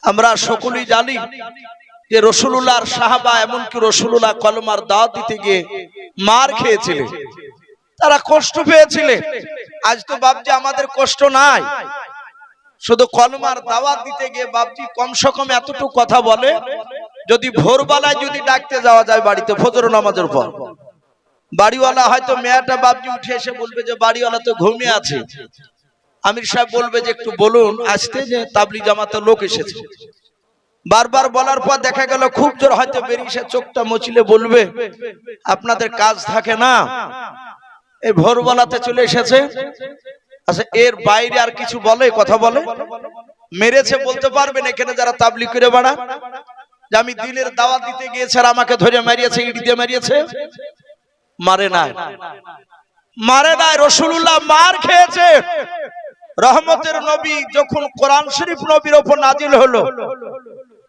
আমরা সকলেই জানি যে রাসূলুল্লাহর সাহাবা এমনকি রাসূলুল্লাহ কলমার দাওয়াত দিতে গিয়ে মার খেয়েছিলেন, তারা কষ্ট পেয়েছিলেন। আজ তো বাপজি আমাদের কষ্ট নাই, শুধু কলমার দাওয়াত দিতে গিয়ে বাপজি কমসে কম এতটুকু কথা বলে, যদি ভোরবেলায় যদি ডাকতে যাওয়া যায় বাড়িতে ফজর নামাজের পর, বাড়িওয়ালা হয়তো মেয়েটা বাপজি উঠে এসে বলবে যে বাড়িওয়ালা তো ঘুমিয়ে আছে, আমির সাহেব বলবে যে একটু বলুন আসতে যে তাবলিগ জামাতের লোক এসেছে। বারবার বলার পর দেখা গেল খুব জোর হয়তো বেরিয়ে চোখটা মুছলে বলবে আপনাদের কাজ থাকে না, এই ভোরবেলাতে চলে এসেছে। আচ্ছা এর বাইরে আর কিছু বলে, কথা বলে? মেরেছে বলতে পারবেন এখানে যারা তাবলিগ করে বেড়ায় যে আমি দিনের দাওয়াত দিতে গিয়েছি আর আমাকে ধরে মারিয়েছে, ইট দিয়ে মারিয়েছে? মারে নাই, মারে নাই। রাসূলুল্লাহ মার খেয়েছে। রহমতের নবী যখন কোরআন শরীফ নবীর উপর নাজিল হলো,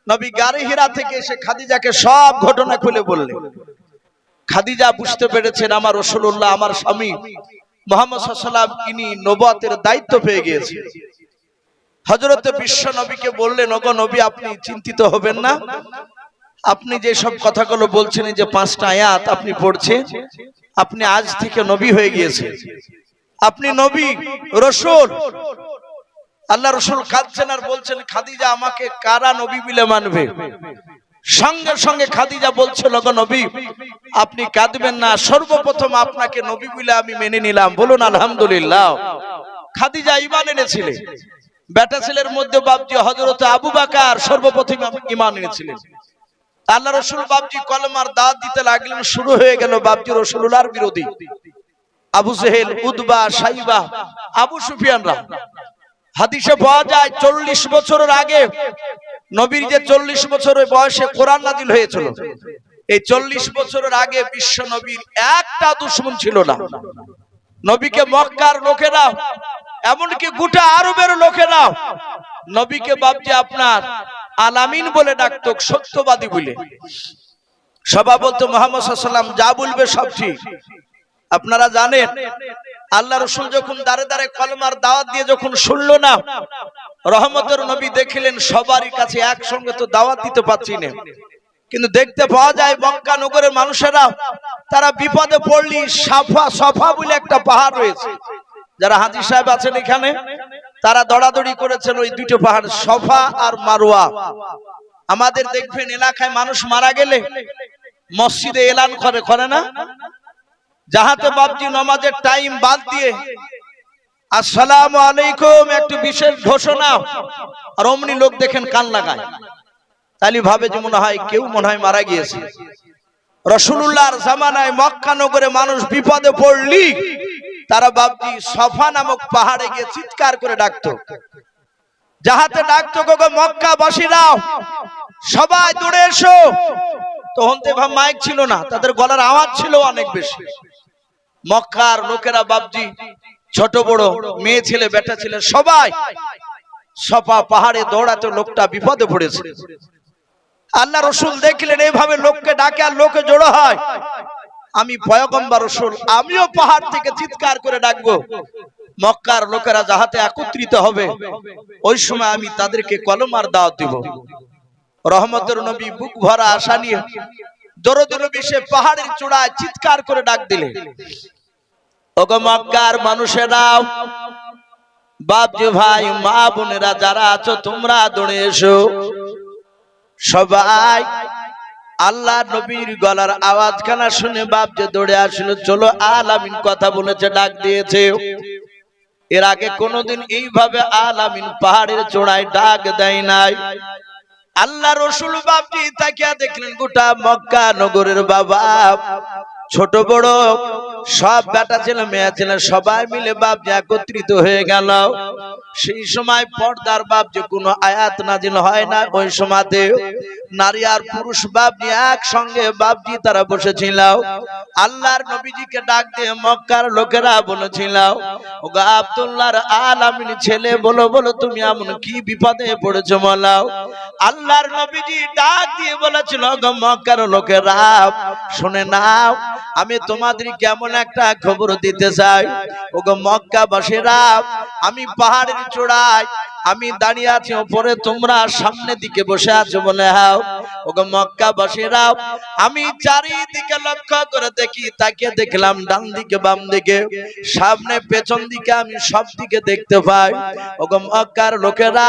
নবী গারে হিরা থেকে এসে খাদিজাকে সব ঘটনা খুলে বললেন। খাদিজা বুঝতে পেরেছেন আমার রাসূলুল্লাহ আমার স্বামী মুহাম্মদ সাল্লাল্লাহু আলাইহি ওয়াসাল্লাম ইনি নবুয়তের দায়িত্ব পেয়ে গিয়েছে। হযরত বিশ্ব নবীকে বললেন, ওগো নবী আপনি চিন্তিত হবেন না, আপনি যে সব কথাগুলো বলছেন যে 5টা আয়াত আপনি পড়ছেন, আপনি আজ থেকে নবী হয়ে গিয়েছেন, আপনি নবী রাসূল। আল্লাহ রাসূল কাঁদছেন আর বলছেন খাদিজা আমাকে কারা নবী বলে মানবে? সঙ্গে সঙ্গে খাদিজা বলছিল ওগো নবী আপনি কাঁদবেন না, সর্বপ্রথম আপনাকে নবী বলে আমি মেনে নিলাম, বলুন আলহামদুলিল্লাহ। খাদিজা ঈমান এনেছিলেন। বেটা ছেলের মধ্যে বাপজি হযরত আবু বকর সর্বপ্রথম ঈমান এনেছিলেন। আল্লাহ রাসূল বাপজি কলমার দাওয়াত দিতে লাগলেন, শুরু হয়ে গেল বাপজি রাসূলুল্লাহর বিরোধী আবু জেহেল, উতবা, সাইবা, আবু সুফিয়ানরা। হাদিসে পাওয়া যায় 40 বছরের আগে নবীর যে 40 বছরের বয়সে কোরআন নাজিল হয়েছিল, এই 40 বছরের আগে বিশ্ব নবীর একটা দুশমন ছিল না। নবীকে মক্কার লোকেরা এমনকি গোটা আরবের লোকেরা নবীকে বাপজি আপনার আলামিন বলে ডাকতো, সত্যবাদী বলে। সবাই বলতো মুহাম্মদ সাল্লাল্লাহু আলাইহি ওয়াসাল্লাম যা বলবে সব ঠিক। আপনারা জানেন আল্লাহ রাসূল যখন দাঁড়ে দাঁড়ে কলমার দাওয়াত দিয়ে যখন শুনলো না, রহমতের নবী দেখলেন সবারই কাছে একসঙ্গে তো দাওয়াত দিতে পারছি না, কিন্তু দেখতে পাওয়া যায় মক্কা নগরের মানুষেরা তারা বিপদে পড়লি সফা বলে একটা পাহাড় রয়েছে, যারা হাজী সাহেব আছেন এখানে তারা দৌড়াদৌড়ি করেছেন ওই দুটো পাহাড় সফা আর মারওয়া। আমাদের দেখবেন এলাকায় মানুষ মারা গেলে মসজিদে এলান করে না, যাহাতে বাপজি নামাজের টাইম বাদ দিয়ে আসসালামু আলাইকুম একটু বিশেষ ঘোষণা, আর অমনি লোক দেখেন কান লাগায়, তাহলে ভাবে যে মনে হয় কেউ মনে হয় মারা গিয়েছে। রাসূলুল্লাহর জামানায় মক্কা নগরে মানুষ বিপদে পড়লি তারা বাপজি সফা নামক পাহাড়ে গিয়ে চিৎকার করে ডাকতো, যাহাতে ডাকতো গো মক্কাবাসীরা সবাই দৌড়ে এসো। তখন তো মাইক ছিল না, তাদের গলার আওয়াজ ছিল অনেক বেশি। মক্কার লোকেরা বাপজি ছোট বড় মেয়ে ছেলে বেটা ছেলে সবাই সফা পাহাড়ে দৌড়াতে, লোকটা বিপদে পড়েছে। আল্লাহ রাসূল দেখলেন এইভাবে লোককে ডাকে আর লোকে জড়ো হয়, আমি পয়গম্বর রাসূল আমিও পাহাড় থেকে চিৎকার করে ডাকবো, মক্কার লোকেরা যাহাতে একত্রিত হবে, ওই সময় আমি তাদেরকে কলমার দাওয়াত দিব। রহমতের নবী বুক ভরা আশা নিয়ে দরদে নবী সে পাহাড়ের চূড়ায় চিৎকার করে ডাক দিলেন, ওগো মক্কার মানুষেরা, বাপজি ভাই মা বোনেরা যারা আছো তোমরা দৌড়ে এসো। সবাই আল্লাহ নবীর গলার আওয়াজ খানা শুনে বাপজি দৌড়ে আসলো, চলো আলামিন কথা বলেছে, ডাক দিয়েছে। এর আগে কোনোদিন এইভাবে আলামিন পাহাড়ের চূড়ায় ডাক দেয় নাই। আল্লাহ রাসূল বাপজি তাকিয়া দেখলেন গোটা মক্কা নগরের বাবা ছোট বড় সব বেটা ছেলে মেয়ে ছেলে সবাই মিলে বাপজি একত্রিত হয়ে গেল। সেই সময় পর্দার বাপজি কোনো আয়াত নাজিল হয় না, ওই সময়তে নারী আর পুরুষ বাপজি একসঙ্গে বাপজি তারা বসেছিল। আল্লাহর নবীজিকে ডাক দিয়ে মক্কার লোকেরা বলেছিল, ওগো আব্দুল্লাহর আলামিন ছেলে বলো বলো তুমি এমন কি বিপদে পড়েছো বলো। আল্লাহর নবীজি ডাক দিয়ে বলেছিল, গো মক্কার লোকেরা শুনে নাও, আমি তোমাদের কেমন একটা খবর দিতে চাই। ওগো মক্কাবাসীরা, আমি পাহাড়ের চূড়ায় আমি দাঁড়িয়ে আছি, উপরে তোমরা সামনের দিকে বসে আছো বলে হাও। ওগো মক্কাবাসীরা, আমি চারিদিকে লক্ষ্য করে দেখি, তাকে দেখলাম ডান দিকে বাম দিকে সামনে পেছন দিকে, আমি সব দিকে দেখতে পাই। ওগো মক্কার লোকেরা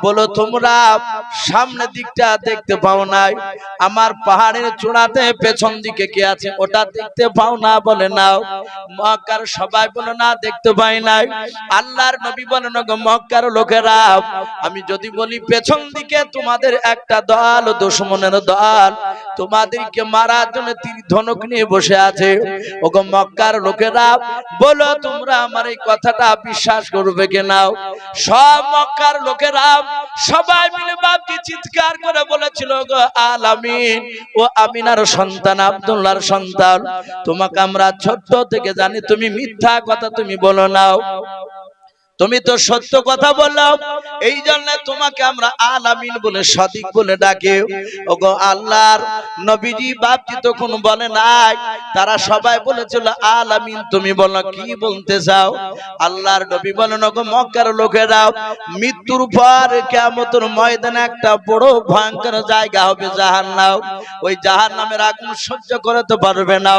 বলো, তোমরা সামনের দিকটা দেখতে পাও নাই? আমার পাহাড়ের চূড়াতে পেছন দিকে কে আছে ওটা দেখতে পাও না? বলে নাও। মক্কার সবাই বলে না, দেখতে পাই নাই। আল্লাহর নবী বলেন, গো মক্কার লোকেরা, আমি যদি বলি পেছন দিকে তোমাদের একটা দল, দুশমনের দল, তোমাদেরকে মারার জন্য তীর ধনুক নিয়ে বসে আছে। ওগো মক্কার লোকেরা বলো, তোমরা আমার এই কথাটা বিশ্বাস করবে কি নাও? সব মক্কার লোকেরা সবাই মিলে বাপজি চিৎকার করে বলেছিল, গো আল আমিন, ও আমিনার সন্তান, আব্দুল্লাহর সন্তান, তোমাকে আমরা ছোট্ট থেকে জানি তুমি মিথ্যা কথা তুমি বলো নাও, তুমি তো সত্য কথা বললো, এই জন্য তোমাকে আমরা আল আমিন বলে সঠিক বলে ডাকে। ওগো আল্লাহর নবীজি বাপজি তখন বলে নাই, তারা সবাই বলেছিল আল আমিন, তুমি বলো কি বলতে চাও? আল্লাহর নবী বলেন, ওগো মক্কার লোকেরা, মৃত্যুর পর কিয়ামতের ময়দানে একটা বড় ভয়ঙ্কর জায়গা হবে জাহান্নাম। ওই জাহান্নামের আগুন সহ্য করতে পারবে না।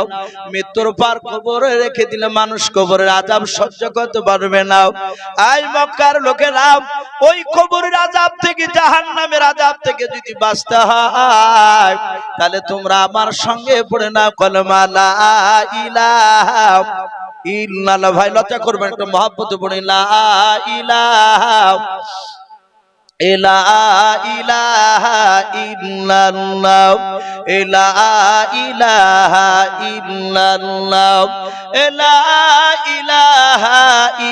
মৃত্যুর পর কবরে রেখে দিলে মানুষ কবরের আযাব সহ্য করতে পারবে না। আই মক্কার লোকেরা, ওই কবরের আযাব থেকে, জাহান্নামের আযাব থেকে যদি বাঁচতে হয়, তাহলে তোমরা আমার সঙ্গে পড়ে নাও কলমা লা ইলাহা ইল্লাল্লাহ। ভাই লজ্জা করবেন, একটু মহব্বতে পড়ে লা ইলাহা ইলাহা ইল্লাল্লাহ, লা ইলাহা ইল্লাল্লাহ, লা ইলাহা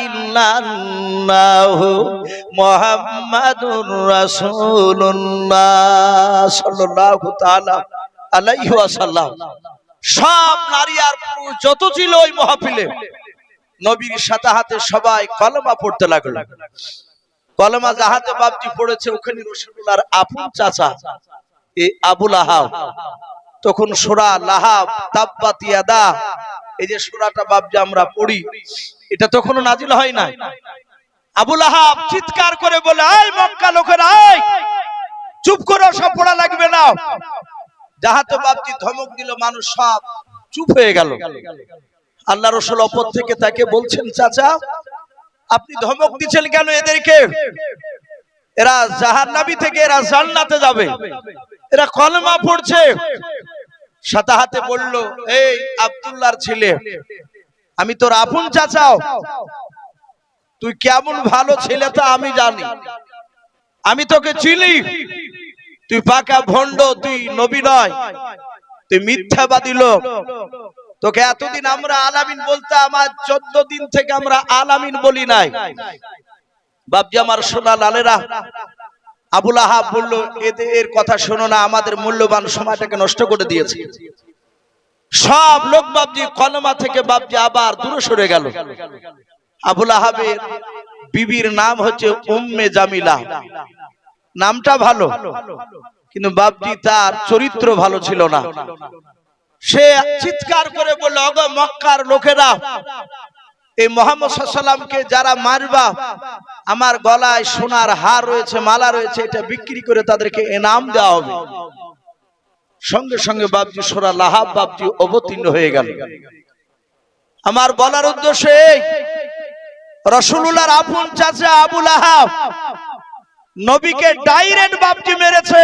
ইল্লাল্লাহ, মুহাম্মাদুর রাসূলুল্লাহ সাল্লাল্লাহু তাআলা আলাইহি ওয়াসাল্লাম। সব নারী আর পুরুষ যত ছিল ওই মাহফিলে, নবীর সাথে হাতে সবাই কলমা পড়তে লাগলো। কলমা যাহাতে বাপজি পড়েছে, ওখানে রাসূলুল্লাহর আপন চাচা এই আবু লাহাব, তখন সূরা লাহাব তাব্বাত ইয়াদা, এই যে সূরাটা বাপজি আমরা পড়ি, এটা তখনও নাজিল হয় নাই। আবু লাহাব চিৎকার করে বলে, এই মক্কা লোকেরা, এই চুপ করো, সব পড়া লাগবে না। যাহাতে বাপজি ধমক দিল, মানুষ সব চুপ হয়ে গেল। আল্লাহ রাসূল অপর থেকে তাকে বলছেন, চাচা আপনি ধমক দিচ্ছেন কেন এদেরকে? এরা জাহান্নামী থেকে এরা জান্নাতে যাবে, এরা কলমা পড়ছে। সাথে হাতে বলল, এই আব্দুল্লাহর ছেলে, আমি তোর আপন চাচাও, তুই কেমন ভালো ছেলে তা আমি জানি, আমি তোকে চিনি, তুই পাকা ভণ্ড, তুই নবী নয়, তুই মিথ্যাবাদী লোক। তোকে এতদিন আমরা আলামিন বলতাম, আজ 14 দিন থেকে আমরা আলামিন বলি নাই। বাপজি আমার সোনা লালেরা, আবু লাহাব বলল, এদের কথা শোনো না, আমাদের মূল্যবান সময়টাকে নষ্ট করে দিয়েছে। সব লোক বাপজি কলমা থেকে বাপজি আবার দূরে সরে গেল। আবু লাহাবের বিবির নাম হচ্ছে উম্মে জামিলা, নামটা ভালো, কিন্তু বাপজি তার চরিত্র ভালো ছিল না। সে চিৎকার করে বলল, ওগো মক্কার লোকেরা, এই মুহাম্মদ সাল্লাল্লাহু আলাইহি ওয়াসাল্লামকে যারা মারবা, আমার গলায় সোনার হার রয়েছে, মালা রয়েছে, এটা বিক্রি করে তাদেরকে ইনাম দেওয়া হবে। সঙ্গে সঙ্গে বাপজি সূরা লাহাব বাপজি অবতীর্ণ হয়ে গেল। আমার বলার উদ্দেশ্য এই, রাসূলুল্লাহর আপন চাচা আবু লাহাব নবীকে ডাইরেক্ট বাপজি মেরেছে।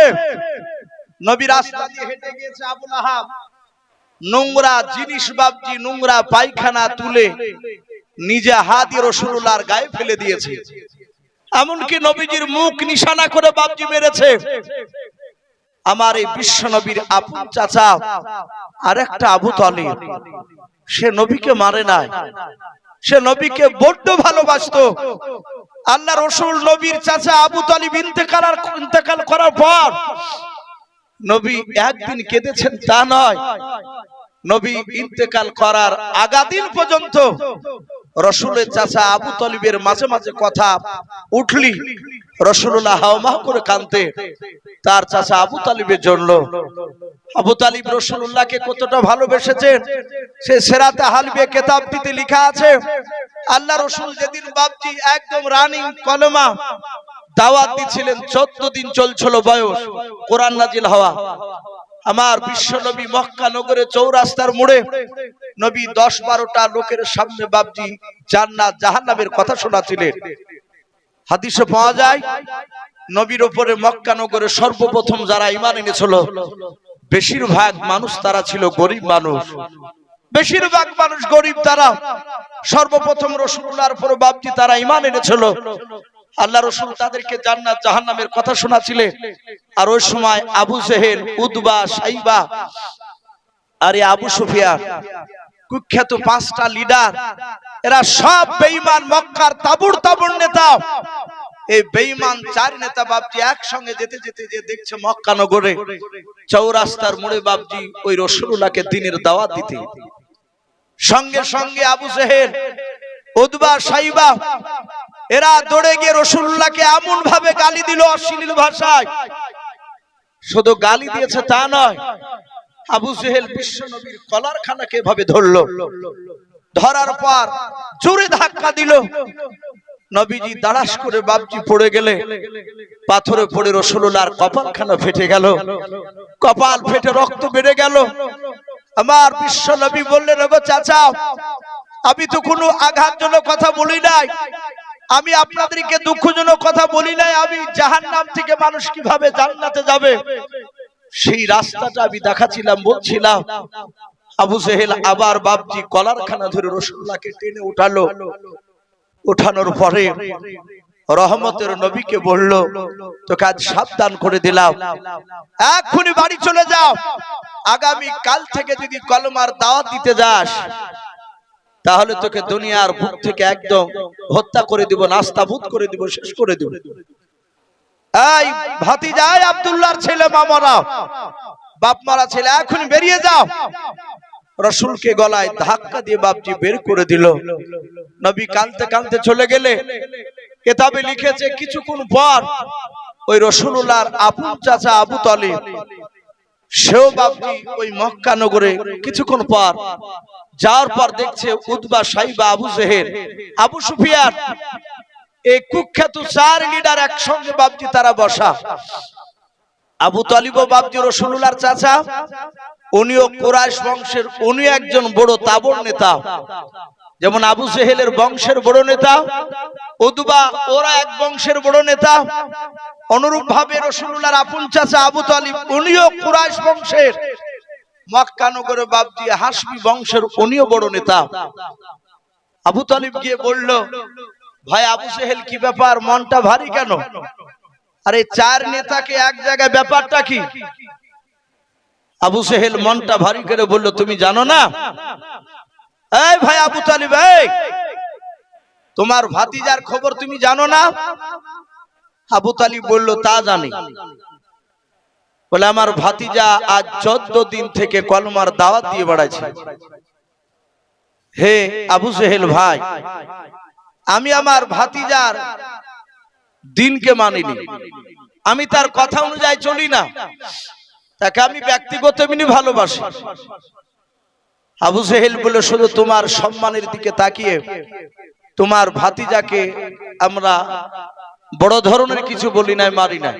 নবী রাস্তা দিয়ে হেঁটে গিয়েছে, আবু লাহাব নোংরা জিনিস বাপজি, নোংরা পায়খানা তুলে নিজে হাত দিয়ে রাসূলুল্লাহর গায়ে ফেলে দিয়েছে। এমনকি নবীজির মুখ নিশানা করে বাপজি মেরেছে। আমার এই বিশ্ব নবীর আপন চাচা আরেকটা আবু তালিব, সে নবীকে মারে নাই, সে নবীকে বড্ড ভালোবাসতো। আল্লাহ রাসূল নবীর চাচা আবু তালিব ইন্তেকাল করার পর নবী একদিন কেঁদেছেন তা নয়, নবী ইন্তেকাল করার আগাদিন পর্যন্ত রসুলের চাচা আবু তালিবের মাঝে মাঝে কথা উঠলি রাসূলুল্লাহ হাওমাও করে কাঁদতে তার চাচা আবু তালিবের জন্য। আবু তালিব রাসূলুল্লাহকে কতটা ভালোবেসেছেন সে সিরাতে হালবে কিতাবটিতে লেখা আছে। আল্লাহ রাসূল যেদিন বাপজি একদম রানিং কলমা দাওয়াত দিছিলেন, 14 দিন চলছিল বয়স, কোরআন নাজিল হওয়া। আমার বিশ্ব নবী মক্কা নগরে চৌরাস্তার মোড়ে নবী 10-12টা লোকের সামনে বাপজি জান্নাত জাহান্নামের কথা শোনাছিলেন। হাদিসে পাওয়া যায় নবীর উপরে মক্কা নগরে সর্বপ্রথম যারা ঈমান এনেছিল বেশিরভাগ মানুষ তারা ছিল গরিব মানুষ, বেশিরভাগ মানুষ গরিব। তারা সর্বপ্রথম রাসূলুল্লাহর উপর বাপজি তারা ঈমান এনেছিল। আল্লাহ রাসূল তাদেরকে জান্নাত জাহান্নামের কথা শোনাছিলেন। আর ওই সময় আবু জেহেল, উতবা, সাইবা আর আবু সুফিয়ান কুখ্যাত 5টা লিডার, এরা সব বেঈমান, মক্কার তাবুর নেতা। এই বেঈমান 4 নেতা বাপজি একসঙ্গে যেতে যেতে যে দেখছে মক্কা নগরে চৌরাস্তার মোড়ে বাপজি ওই রাসূলুল্লাহকে দ্বীনের দাওয়াত দিতে। সঙ্গে সঙ্গে আবু জেহেল, উতবা, সাইবা এরা দৌড়ে গিয়ে রাসূলুল্লাহকে এমন ভাবে গালি দিল অশ্লীল ভাষায়। শুধু গালি দিয়েছে তা নয়, আবু জেহেল বিশ্ব নবীর কলারখানাকে এভাবে ধরলো, ধরার পর জোরে ধাক্কা দিল। নবীজি দাঁড়াস করে বাপজি পড়ে গেলে পাথরে পড়ে রাসূলুল্লাহর কপালখানা ফেটে গেল, কপাল ফেটে রক্ত বেড়ে গেল। আমার বিশ্ব নবী বললেন, ওগো চাচা, আমি তো কোনো আঘাতজনক কথা বলি নাই, আমি আপনাদেরকে দুঃখজনক কথা বলি নাই, আমি জাহান্নাম থেকে মানুষ কিভাবে জান্নাতে যাবে সেই রাস্তাটা আমি দেখাচ্ছিলাম, বলছিলাম। আবু জেহেল আবার বাপজি কলারখানা ধরে রাসূলুল্লাহকে টেনে উঠালো। উঠানোর পরে রহমতের নবীকে বলল, তোকে আজ সাবধান করে দিলাম, এক্ষুনি বাড়ি চলে যাও। আগামী কাল থেকে যদি কলমার দাওয়াত দিতে যাস তাহলে তোকে দুনিয়ার বুক থেকে একদম হত্যা করে দিব, নাস্তাবুদ করে দিব, শেষ করে দিব। এই ভাতিজা, আব্দুল্লাহর ছেলে, মামারা, বাপ মারা ছেলে, এখন বেরিয়ে যাও। রাসূলকে গলায় ধাক্কা দিয়ে বাপজি বের করে দিল। নবী কাঁদতে কাঁদতে চলে গেলে কিতাবে লিখেছে কিছুক্ষণ পর ওই রাসূলুল্লাহর আপন চাচা আবু তালিব সেও বাপজি ওই মক্কা নগরে কিছুক্ষণ পর যাওয়ার পর দেখছে উতবা, সাইবা, আবু জেহেল, আবু সুফিয়ান এই কুখ্যাত 4 লিডার একসঙ্গে বাপজি তারা বসা। আবু তালিব বাপজি রাসূলুল্লাহর চাচা, উনিও কুরাইশ বংশের, উনি একজন বড় তাবর নেতা। যেমন আবু জেহেলের বংশের বড় নেতা, উতবা ওরা এক বংশের বড় নেতা। অনুরূপ ভাবে রাসূলুল্লাহর আপন চাচা আবু তালিব উনিও কুরাইশ বংশের, মক্কা নগরে বাপজি হাশমি বংশের উনিও বড় নেতা। আবু তালিব গিয়ে বলল, ভাই আবু জেহেল, কি ব্যাপার, মনটা ভারী কেন? আরে 4 নেতাকে এক জায়গায়, ব্যাপারটা কি? আবু জেহেল মনটা ভারী করে বলল, তুমি জানো না? এই ভাই আবু তালিব, এই তোমার ভাতিজার খবর তুমি জানো না? আবু তালিব বলল, তা জানি। বলে, আমার ভাতিজা আজ 14 দিন থেকে কলমার দাওয়াত দিয়ে বেড়াচ্ছে। হে আবু জেহেল ভাই, আমি আমার ভাতিজার দিনকে মানিনি, আমি তার কথা অনুযায়ী চলি না, তাকে আমি ব্যক্তিগত এমনি ভালোবাসি। আবু জেহেল বলে, শুধু তোমার সম্মানের দিকে তাকিয়ে তোমার ভাতিজাকে আমরা বড় ধরনের কিছু বলি নাই, মারি নাই,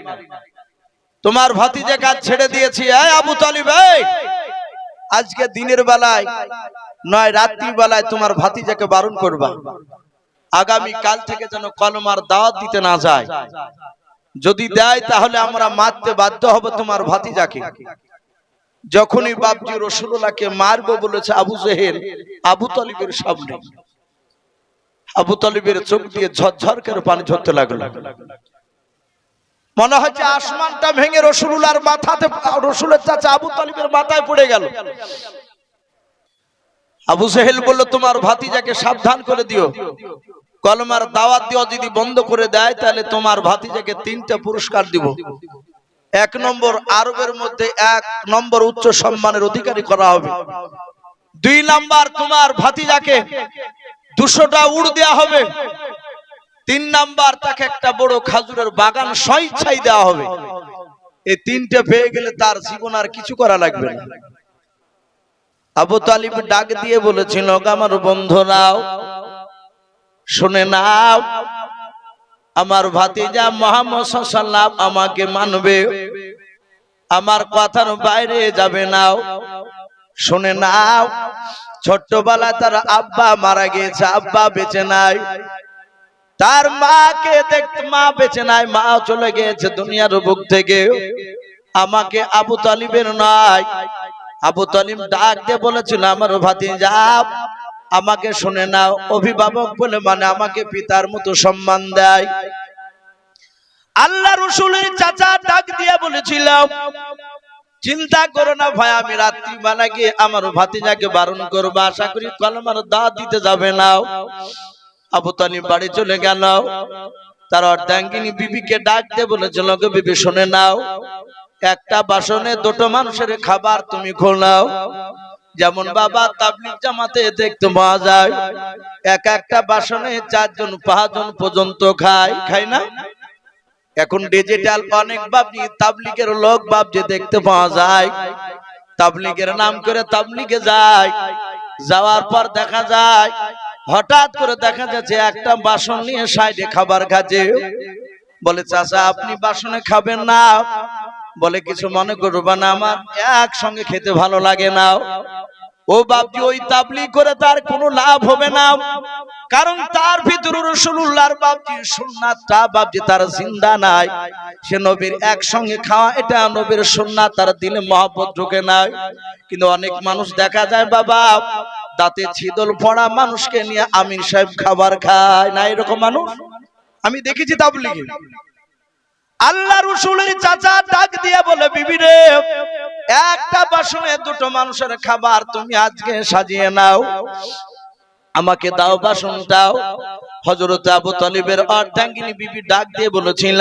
তোমার ভাতিজা কাজ ছেড়ে দিয়েছি। এই আবু তালিব, আজকে দিনের বেলায় নয় রাত্রি বেলায় তোমার ভাতিজাকে বারণ করবা, আগামী কাল থেকে যেন কলমার দাওয়াত দিতে না যায়, যদি দেয় তাহলে আমরা মারতে বাধ্য হব তোমার ভাতিজাকে। যখনই বাপজি রাসূলুল্লাহকে মারবো বলেছে আবু জেহেল আবু তালিবের সামনে, আবু তালিবের চোখ দিয়ে ঝরঝর করে পানি ঝরতে লাগলো। মনে হচ্ছে আসমানটা ভেঙে রাসূলুল্লাহর মাথাতে, রাসূলের চাচা আবু তালিবের মাথায় পড়ে গেল। আবু জেহেল বলল, তোমার ভাতিজাকে সাবধান করে দিও, কলমার দাওয়াত দেওয়া যদি বন্ধ করে দেয় তাহলে তোমার ভাতিজাকে 3টা পুরস্কার দিব। 1 নম্বর, আরবের মধ্যে 1 নম্বর উচ্চ সম্মানের অধিকারী করা হবে। 2 নাম্বার, তোমার ভাতিজাকে 200টা উড় দেওয়া হবে। 3 নাম্বার তাকে একটা বড় খাজুরের বাগান স্বেচ্ছায় দেওয়া হবে। এই 3টে পেয়ে গেলে তার জীবন আর কিছু করা লাগবে না। আবু তালিব ডাক দিয়ে বলেছিল, আমার বন্ধুরাও শুনে নাও, আমার ভাতিজা মুহাম্মদ সাল্লাল্লাহু আলাইহি ওয়াসাল্লাম আমাকে মানবে, আমার কথার বাইরে যাবে না। শুনে নাও, ছোট্টবেলায় তার আব্বা মারা গিয়েছে, আব্বা বেঁচে নাই। তার মাকে দেখতে, মা বেঁচে নাই, মা চলে গিয়েছে দুনিয়ার বুক থেকে। আমাকে আবু তালিবের নাই। আবু তালিব ডাক দিয়ে বলেছিল, আমার ভাতিজা আমাকে শুনে নাও। অভিভাবক বলে মানে আমাকে পিতার মতো সম্মান দেয়। আল্লাহ রাসূলের চাচা ডাক দিয়ে বলেছিল, চিন্তা করো না ভাই, আমি রাত্রিবেলা গিয়ে আমার ভাতিজাকে বারণ করবো, আশা করি কলমার দাওয়াত দিতে যাবে না। আবু তালিব বাড়ি চলে গেল। তার অর্ধাঙ্গিনী বিবিকে ডাক দিয়ে বলেছিল, বিবি শুনে নাও, একটা বাসনে 2টো মানুষের খাবার তুমি খোলাও। যেমন বাবা তাবলীগ জামাতে দেখতে পাওয়া যায়, একটা বাসনে 4 জন 5 জন পর্যন্ত খায় না? এখন ডিজিটাল অনেক বাবজি তাবলীগের লোক বাবজি দেখতে পাওয়া যায়। তাবলীগের নাম করে তাবলীগে যায়, যাওয়ার পর দেখা যায় হঠাৎ করে দেখা যাচ্ছে একটা বাসন নিয়ে সাইডে খাবার খাচ্ছে। বলে, চাচা আপনি বাসনে খাবেন না? বলে, কিছু মনে করবে না, আমার একসঙ্গে খেতে ভালো লাগে না। ও বাবজি, ওই তাবলীগ করে তার কোনো লাভ হবে না, কারণ তার ভিতরে রাসূলুল্লাহর বাবজি সুন্নাতটা বাবজি তার জিন্দা নাই। সে নবীর একসঙ্গে খাওয়া, এটা নবীর সুন্নাত, তার দিলে মহব্বত ঢোকে নাই। কিন্তু অনেক মানুষ দেখা যায় বাবা দাঁতে ছিদল পড়া মানুষকে নিয়ে আমির সাহেব খাবার খায় না, এরকম মানুষ আমি দেখেছি তাবলীগে। আল্লাহ রাসূলের চাচা ডাক দিয়ে বলে, বিবি রে, একটা বাসনে 2টো মানুষের খাবার তুমি আজকে সাজিয়ে নাও, আমাকে দাও বাসনটাও। হযরত আবু তালিবের অর্ধাঙ্গিনী বিবি ডাক দিয়ে বলেছিল,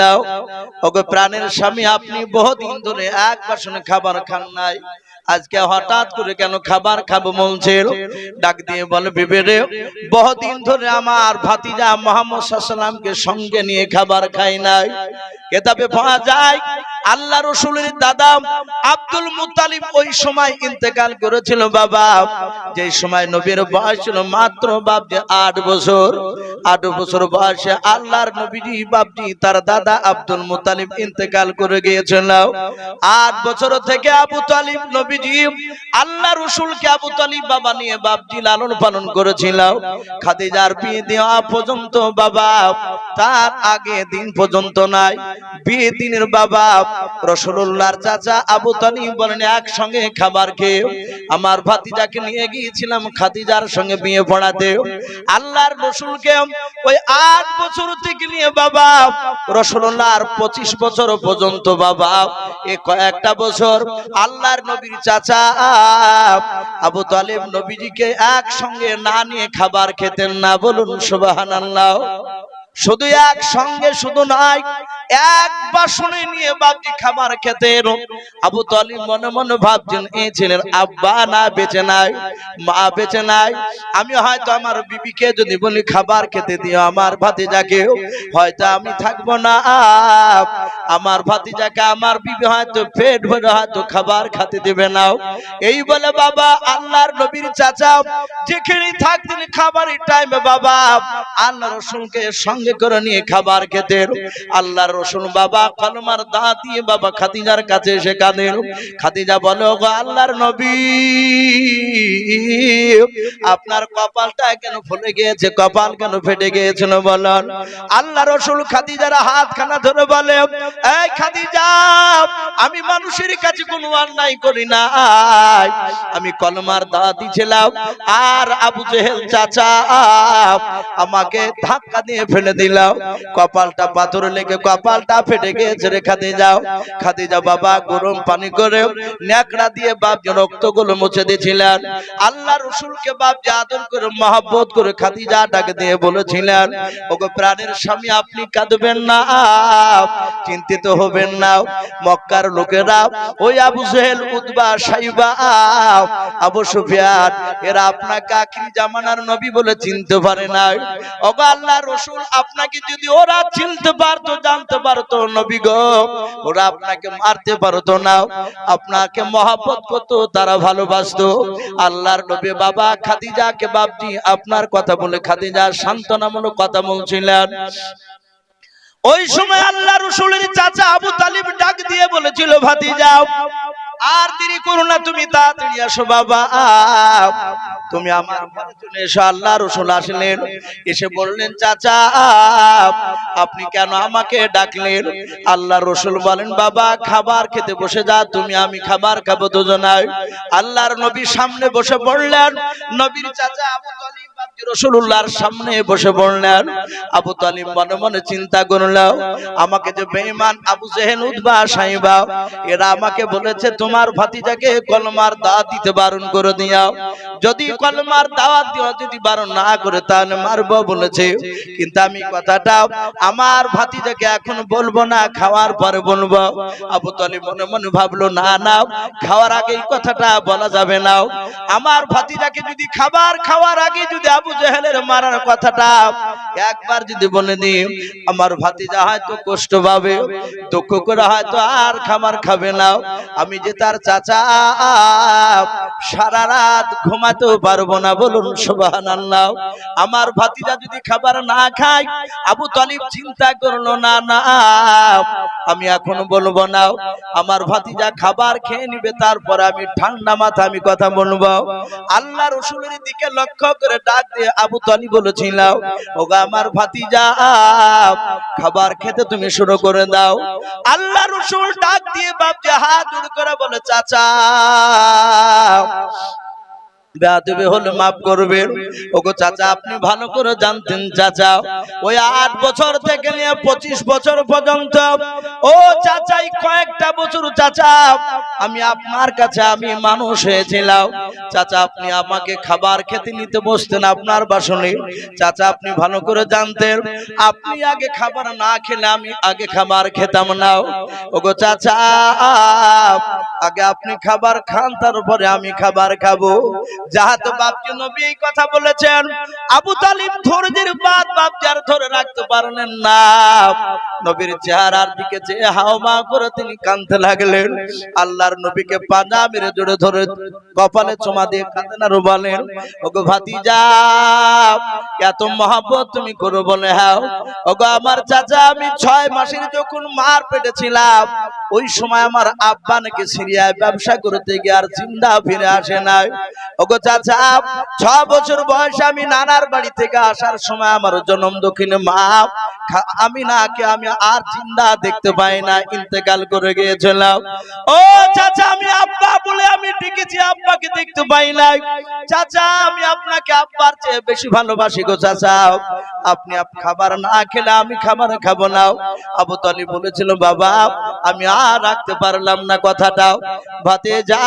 ওগো প্রাণের স্বামী, আপনি বহুদিন ধরে এক বাসনে খাবার খান নাই, আজকে হঠাৎ করে কেন খাবার খাবো বলছেন? ডাক দিয়ে বলে, বিবি রে, বহুদিন ধরে আমার ভাতিজা মুহাম্মদ সাল্লাল্লাহু আলাইহি ওয়াসাল্লামকে সঙ্গে নিয়ে খাবার খাই নাই। কিতাবে পাওয়া যায় আল্লাহ রাসূলের দাদা আব্দুল মুত্তালিব ওই সময় ইন্তেকাল করেছিল বাবা, যে সময় নবীর বয়স ছিল মাত্র বাবজি 8 বছর। 8 বছর বয়সে আল্লাহর নবীজি বাবজি তার দাদা আব্দুল মুত্তালিব ইন্তেকাল করে গিয়েছিল। 8 বছর থেকে আবু তালিব নবীজি আল্লাহ রাসূলকে আবু তালিব বাবা নিয়ে বাবজি লালন পালন করেছিল। খাদিজার বিয়ে দেওয়া পর্যন্ত বাবা, তার আগে দিন পর্যন্ত নাই, বিয়ে দিনের বাবা রাসূলুল্লাহর চাচা আবু তালিব বলেন, একসঙ্গে খাবার খেয়ে আমার ভাতিজাকে নিয়ে গিয়েছিলাম খাদিজার সঙ্গে বিয়ে পড়াতে। আল্লাহর রাসূলকে ওই 8 বছর থেকে নিয়ে বাবা রাসূলুল্লাহর 25 বছর পর্যন্ত বাবা, এই কয়েকটা বছর আল্লাহর নবীর চাচা আবু তালিব নবীজিকে একসঙ্গে না নিয়ে খাবার খেতেন না। বলুন সুবহানাল্লাহ। শুধু একসঙ্গে শুধু নয়, এক বাসনে নিয়ে বাবজি খাবার খেতেন। আবু তালিব মনে মনে ভাবছেন, এই ছেলের আব্বা না বেঁচে নাই, মা বেঁচে নাই, আমি হয়তো আমার বিবিকে যদি বলি খাবার খেতে দিও আমার ভাতিজাকে, হয়তো আমি থাকবো না, আমার ভাতিজাকে আমার বিবি হয়তো পেট ভরে হয়তো খাবার খেতে দেবে না। এই বলে বাবা আল্লাহর নবীর চাচা যেখানে থাকতেন খাবারের টাইমে বাবা আল্লাহ রাসূলকে সঙ্গে করে নিয়ে খাবার খেতেন। আল্লাহর রাসূল বাবা কলমার দাঁত দিয়ে বাবা খাদিজার কাছে এসে কাঁদেন। খাদিজা বলে, ওগো আল্লাহর নবী, আপনার কপালটা কেন ফুলে গিয়েছে, কপাল কেন ফেটে গিয়েছিল বলেন? আল্লাহ রাসূল খাদিজার হাতখানা ধরে বলে, এই খাদিজা, আমি মানুষের কাছে কোনো অন্যায় করি না, আমি কলমার দাঁত দিয়েছিলাম, আর আবু জেহেল চাচা আমাকে ধাক্কা দিয়ে ফেলে দিলাম, কপালটা পাথরে লেগে কপালটা ফেটে গিয়েছে রে খাদিজা। খাদিজা বাবা গরম পানি করে ন্যাকড়া দিয়ে বাপজি রক্তগুলো মুছে দিয়েছিলেন। আল্লাহ রাসূলকে বাপজি আদর করে মহব্বত করে খাদিজা ডাকে দিয়ে বলেছিলেন, ওগো প্রাণের স্বামী, আপনি কাঁদবেন না, চিন্তিত হবেন না, মক্কার মক্কার লোকেরা ওই আবু জেহেল, উতবা, সাইবা, আবু সুফিয়ান এরা আপনাকে আখিরি জামানার নবী বলে চিনতে পারে না। ওগো আল্লাহর রাসূল, আপনাকে যদি ওরা চিনতে পারতো, জানতে পারতো নবী গো, ওরা আপনাকে মারতে পারতো না, আপনাকে মহব্বত করতো, তারা ভালোবাসতো। আল্লাহর নবী বাবা খাদিজাকে বাপজি আপনার কথা বলে খাদিজা সান্ত্বনামূলক কথা বলছিলেন। ওই সময় আল্লাহর রাসূলের চাচা আবু তালিব ডাক দিয়ে বলেছিল, ভাতিজা আর দেরি করো না, তুমি তাড়াতাড়ি আসো বাবা, তুমি আমার ঘরে চলে এসো। আল্লাহর রাসূল আসলেন, এসে বললেন, চাচা আপনি কেন আমাকে ডাকলেন? আল্লাহর রাসূল বলেন, বাবা খাবার খেতে বসে যা, তুমি আমি খাবার খাবো দুজনায়। আল্লাহর নবী সামনে বসে পড়লেন। নবীর চাচা আবু তালিব রাসূলুল্লাহর সামনে বসে পড়লেন। আবু তালিব মনে মনে চিন্তা করল, আমাকে যে বেঈমান আবু জেহেল, উতবা, সাইবা এরা আমাকে বলেছে তোমার ভাতিজাকে কলমার দাওয়াত দিতে বারণ করে দিও, যদি কলমার দাওয়াত দিও, যদি বারণ না করে তাহলে মারবো বলেছে। কিন্তু আমি কথাটা আমার ভাতিজাকে এখন বলবো না, খাওয়ার পরে বলবো। আবু তালিব মনে মনে ভাবলো, না না, খাওয়ার আগে এই কথাটা বলা যাবে না। আমার ভাতিজাকে যদি খাওয়ার আগে যদি আবু জেহেলের মারার কথাটা একবার যদি বলে দিই, আমার ভাতিজা হয়তো কষ্ট পাবে, দুঃখ করে হয়তো আর খাবার খাবে না। আমি যে তার চাচা, সারা রাত ঘুমাতেও পারবো না, বলুন সুবহানাল্লাহ। আমার ভাতিজা যদি খাবার না খায়, আবু তালিব চিন্তা করলো, না না, আমি এখন বলবো না, আমার ভাতিজা খাবার খেয়ে নিবে, তারপর আমি ঠান্ডা মাথা আমি কথা বলবো। আল্লাহ রাসূলের দিকে লক্ষ্য করে ডাক দিয়ে আবু তালিব বলেছিল, ওগো আমার ভাতিজা খাবার খেতে তুমি শুরু করে দাও। আল্লাহ রাসূল ডাক দিয়ে বাপজি হাত জোড় করে বলে, চাচা বেয়াদবি হলে মাফ করবেন। ওগো চাচা আপনি ভালো করে জানতেন, চাচা ওই 8 বছর থেকে নিয়ে 25 বছর পর্যন্ত, ও চাচাই কয়েকটা বছর চাচা আমি আপনার কাছে আমি মানুষ হয়েছিলাম। চাচা আপনি আমাকে খাবার খেতে নিতে বসতেন আপনার বাসনে, চাচা আপনি ভালো করে জানতেন, আপনি আগে খাবার না খেলে আমি আগে খাবার খেতাম না। ওগো চাচা আগে আপনি খাবার খান, তারপরে আমি খাবার খাবো। যাহাতে বাপজি নবী এই কথা বলেছেন, আবু তালিব ধৈর্যের বাদ বাপজি আর ধরে রাখতে পারলেন না। নবীর চেহারার দিকে যে হাওমা করে তিনি কাঁদতে লাগলেন। আল্লাহর নবীকে পাঞ্জা মেরে জোরে ধরে কপালে চুমা দিয়ে কাঁদেন আর বলেন, ওগো ভাতিজা এত মহব্বত তুমি করো বলে? হ্যাঁ। ওগো আমার চাচা আমি 6 মাসের যখন মার পেটে ছিলাম, ওই সময় আমার আব্বা নাকি সিরিয়ায় ব্যবসা করতে গিয়ে আর জিন্দা ফিরে আসে নাই। ওগো চাচা 6 বছর বয়সে আমি নানার বাড়ি থেকে আসার সময় আমার জন্ম দক্ষিণে মা আমিনাকে আমি আর জিন্দা দেখতে পাই না, ইন্তেকাল করে গিয়েছিলাম। ও চাচা আমি আব্বা বলে আমি ডেকেছি, আব্বাকে দেখতে পাই নাই। চাচা আমি আপনাকে আব্বার চেয়ে বেশি ভালোবাসি গো চাচা, আপনি খাবার না খেলে আমি খাবার খাবো না। আবু তালিব বলেছিল, বাবা আমি আর রাখতে পারলাম না কথাটা, ভাতিজা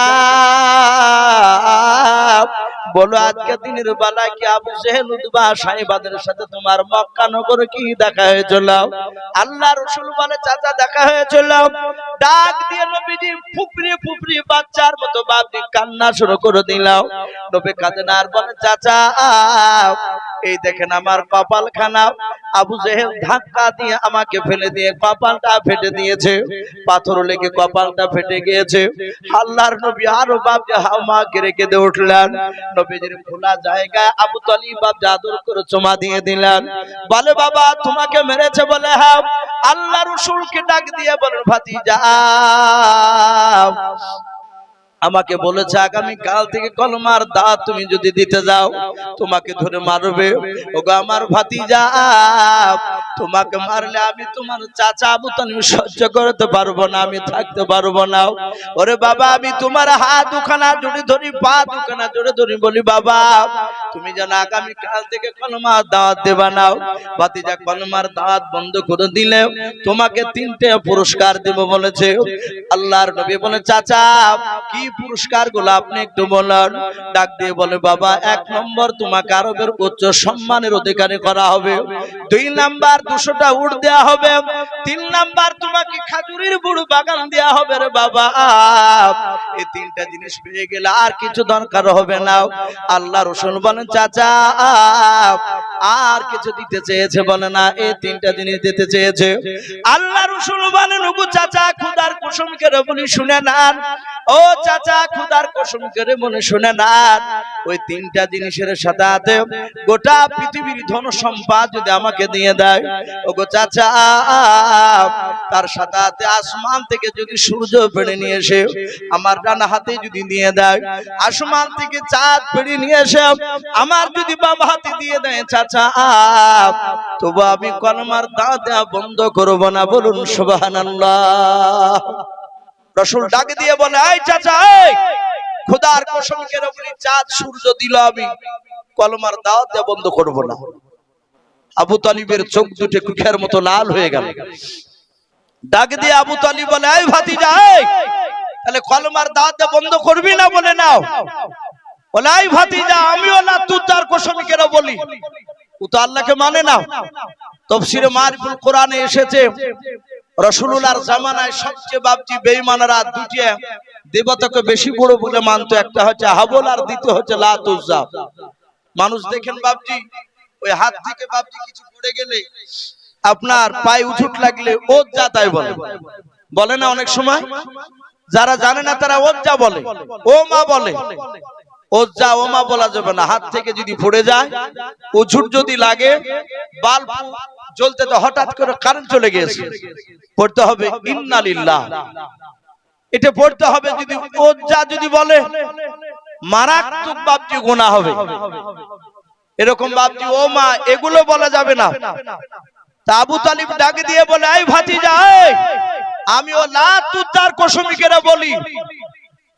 বলো আজকে দিনের বেলা কি আবু জেহেল, উতবা, সাইবাদের সাথে তোমার মক্কা নগরে কি দেখা হয়েছিল? আল্লাহ রাসূল বলে, চাচা দেখা হয়েছিল। ডাক দিয়ে নবীজি ফুপড়ি ফুপড়ি বাচ্চার মতো বাপজি কান্না শুরু করে দিল। নবী কাঁদেন আর বলে, চাচা এই দেখেন আমার কপালখানা আবু জেহেল ধাক্কা দিয়ে আমাকে ফেলে দিয়ে কপালটা ফেটে দিয়েছে, পাথর লেগে কপালটা ফেটে গিয়েছে। আল্লাহর নবী আরো বাপজি হাওমা কেড়ে কেঁদে উঠলেন। নবীজির খোলা জায়গায় আবু তালিব বাপজি আদর করে চুমা দিয়ে দিলেন। বলে, বাবা তোমাকে মেরেছে? বলে, হ্যাঁ। আল্লাহ রাসূলকে ডাক দিয়ে বলেন, ভাতিজা আমাকে বলেছে আগামী কাল থেকে কলমার দাওয়াত তুমি যদি দিতে যাও তোমাকে ধরে মারবে। ওগো আমার ভাতিজা তোমাকে মারলে আমি তোমার চাচা আবু তালিব সহ্য করতে পারবো না, আমি থাকতে পারবো না। ওরে বাবা আমি তোমার হাত দুখানা জোরে ধরি, পা দুখানা জোরে ধরি, বলি বাবা তুমি যেন আগামী কাল থেকে কলমার দাওয়াত দেবা না। ভাতিজা কলমার দাওয়াত বন্ধ করে দিলে তোমাকে 3টে পুরস্কার দেব বলেছে আল্লাহর নবী। বলে চাচা কি পুরস্কার গুলো আপনি একটু বলেন। ডাক দিয়ে বলে বাবা 1 নম্বর তোমাকে আরবের উচ্চ সম্মানের অধিকারী করা হবে, 2 নাম্বার 200টা উট দেয়া হবে, 3 নাম্বার তোমাকে খাজুরের বুড়ো বাগান দেয়া হবে রে বাবা। এই 3টা জিনিস পেয়ে গেলে আর কিছু দরকার হবে না। আল্লাহ রাসূল বলেন চাচা আর কিছু দিতে চেয়েছে? বলে না, এই 3টা জিনিস দিতে চেয়েছে। আল্লাহ রাসূল বলেন ওগো চাচা খোদার কসম করে বলি শুনে নেন, ও চাচা খোদার কসম করে বলে শুনে নেন, ওই 3টা জিনিসের সাথে গোটা পৃথিবীর ধন সম্পদ যদি আমাকে দিয়ে দেয়, ওগো চাচা তার সাথে আসমান থেকে যদি সূর্য পেড়ে নিয়ে এসে আমার ডান হাতে যদি দিয়ে দেয়, আসমান থেকে চাঁদ পেড়ে নিয়ে এসে আমার যদি বাম হাতে দিয়ে দেয় চাচা, তবু আমি কলমার দাওয়াত দেয়া বন্ধ করব না। বলুন সুবহানাল্লাহ। রাসূল ডাক দিয়ে বলে এই চাচা এই খোদার কসম করে বলি চাঁদ সূর্য দিল আমি কলমার দাওয়াত দেয়া বন্ধ করব না। আবু তালিবের চোখ দুটো কুখের মতো লাল হয়ে গেল। ডাক দিয়ে আবু তালিব বলে এই ভাতিজা এই তাহলে কলমার দাওয়াত দেয়া বন্ধ করবি না? বলে নাও। বলে এই ভাতিজা আমিও না তুই তার কসম করে বলি, ও তো আল্লাহকে মানে না। তাফসীরে মারিফুল কোরআনে এসেছে রাসূলুল্লাহর জামানায় সবচেয়ে বাপজি বেঈমানরা 2টি দেবতাকে বেশি বড় বলে মানতো, একটা হচ্ছে হাবল আর দ্বিতীয় হচ্ছে লাত উজ্জা। মানুষ দেখেন বাপজি ওই হাত থেকে বাপজি কিছু পড়ে গেলে আপনার পায়ে উঠুট লাগলে ওজ্জা তাই বলে, বলে না অনেক সময়? যারা জানে না তারা ওজ্জা বলে, ও মা বলে। ওজ্জা ও মা বলা যাবে না। হাত থেকে যদি পড়ে যায় উঠুট যদি লাগে, বাল্ব জ্বলতে তো হঠাৎ করে কারেন্ট চলে গিয়েছে, পড়তে হবে ইন্না লিল্লাহ, এটা পড়তে হবে। যদি ওজ্জা যদি বলে মারাত্মক বাপজি গুনাহ হবে। এরকম বাপজি ও মা এগুলো বলা যাবে না। তা আবু তালিব ডাক দিয়ে বলে এই ভাতিজা এই আমিও লাত উজ্জার কসম করে বলি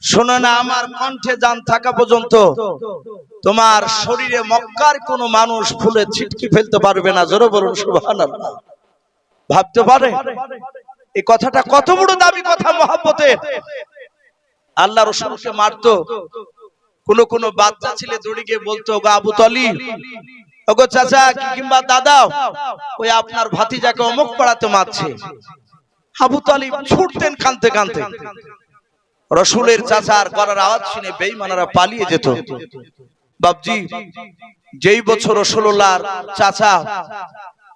শোনো না, আমার কণ্ঠে জান থাকা পর্যন্ত তোমার শরীরে মক্কার কোন মানুষ ফুলে ছিটকি ফেলতে পারবে না। জোরে বলুন সুবহানাল্লাহ। ভাবতে পারে এই কথাটা কত বড় দামি কথা মহব্বতের। আল্লাহ রাসূলকে মারতো, কোন বাচ্চা ছেলে দৌড়ে গিয়ে বলতো গো আবু তালিব, ওগো চাচা কিংবা দাদা ওই আপনার ভাতিজাকে অমুক পাড়াতে মারছে। আবু তালিব ছুটতেন কাঁদতে কাঁদতে। রাসূলের চাচার গলার আওয়াজ শুনে বেঈমানরা পালিয়ে যেত। বাপজি যেই বছর রাসূলুল্লাহর চাচা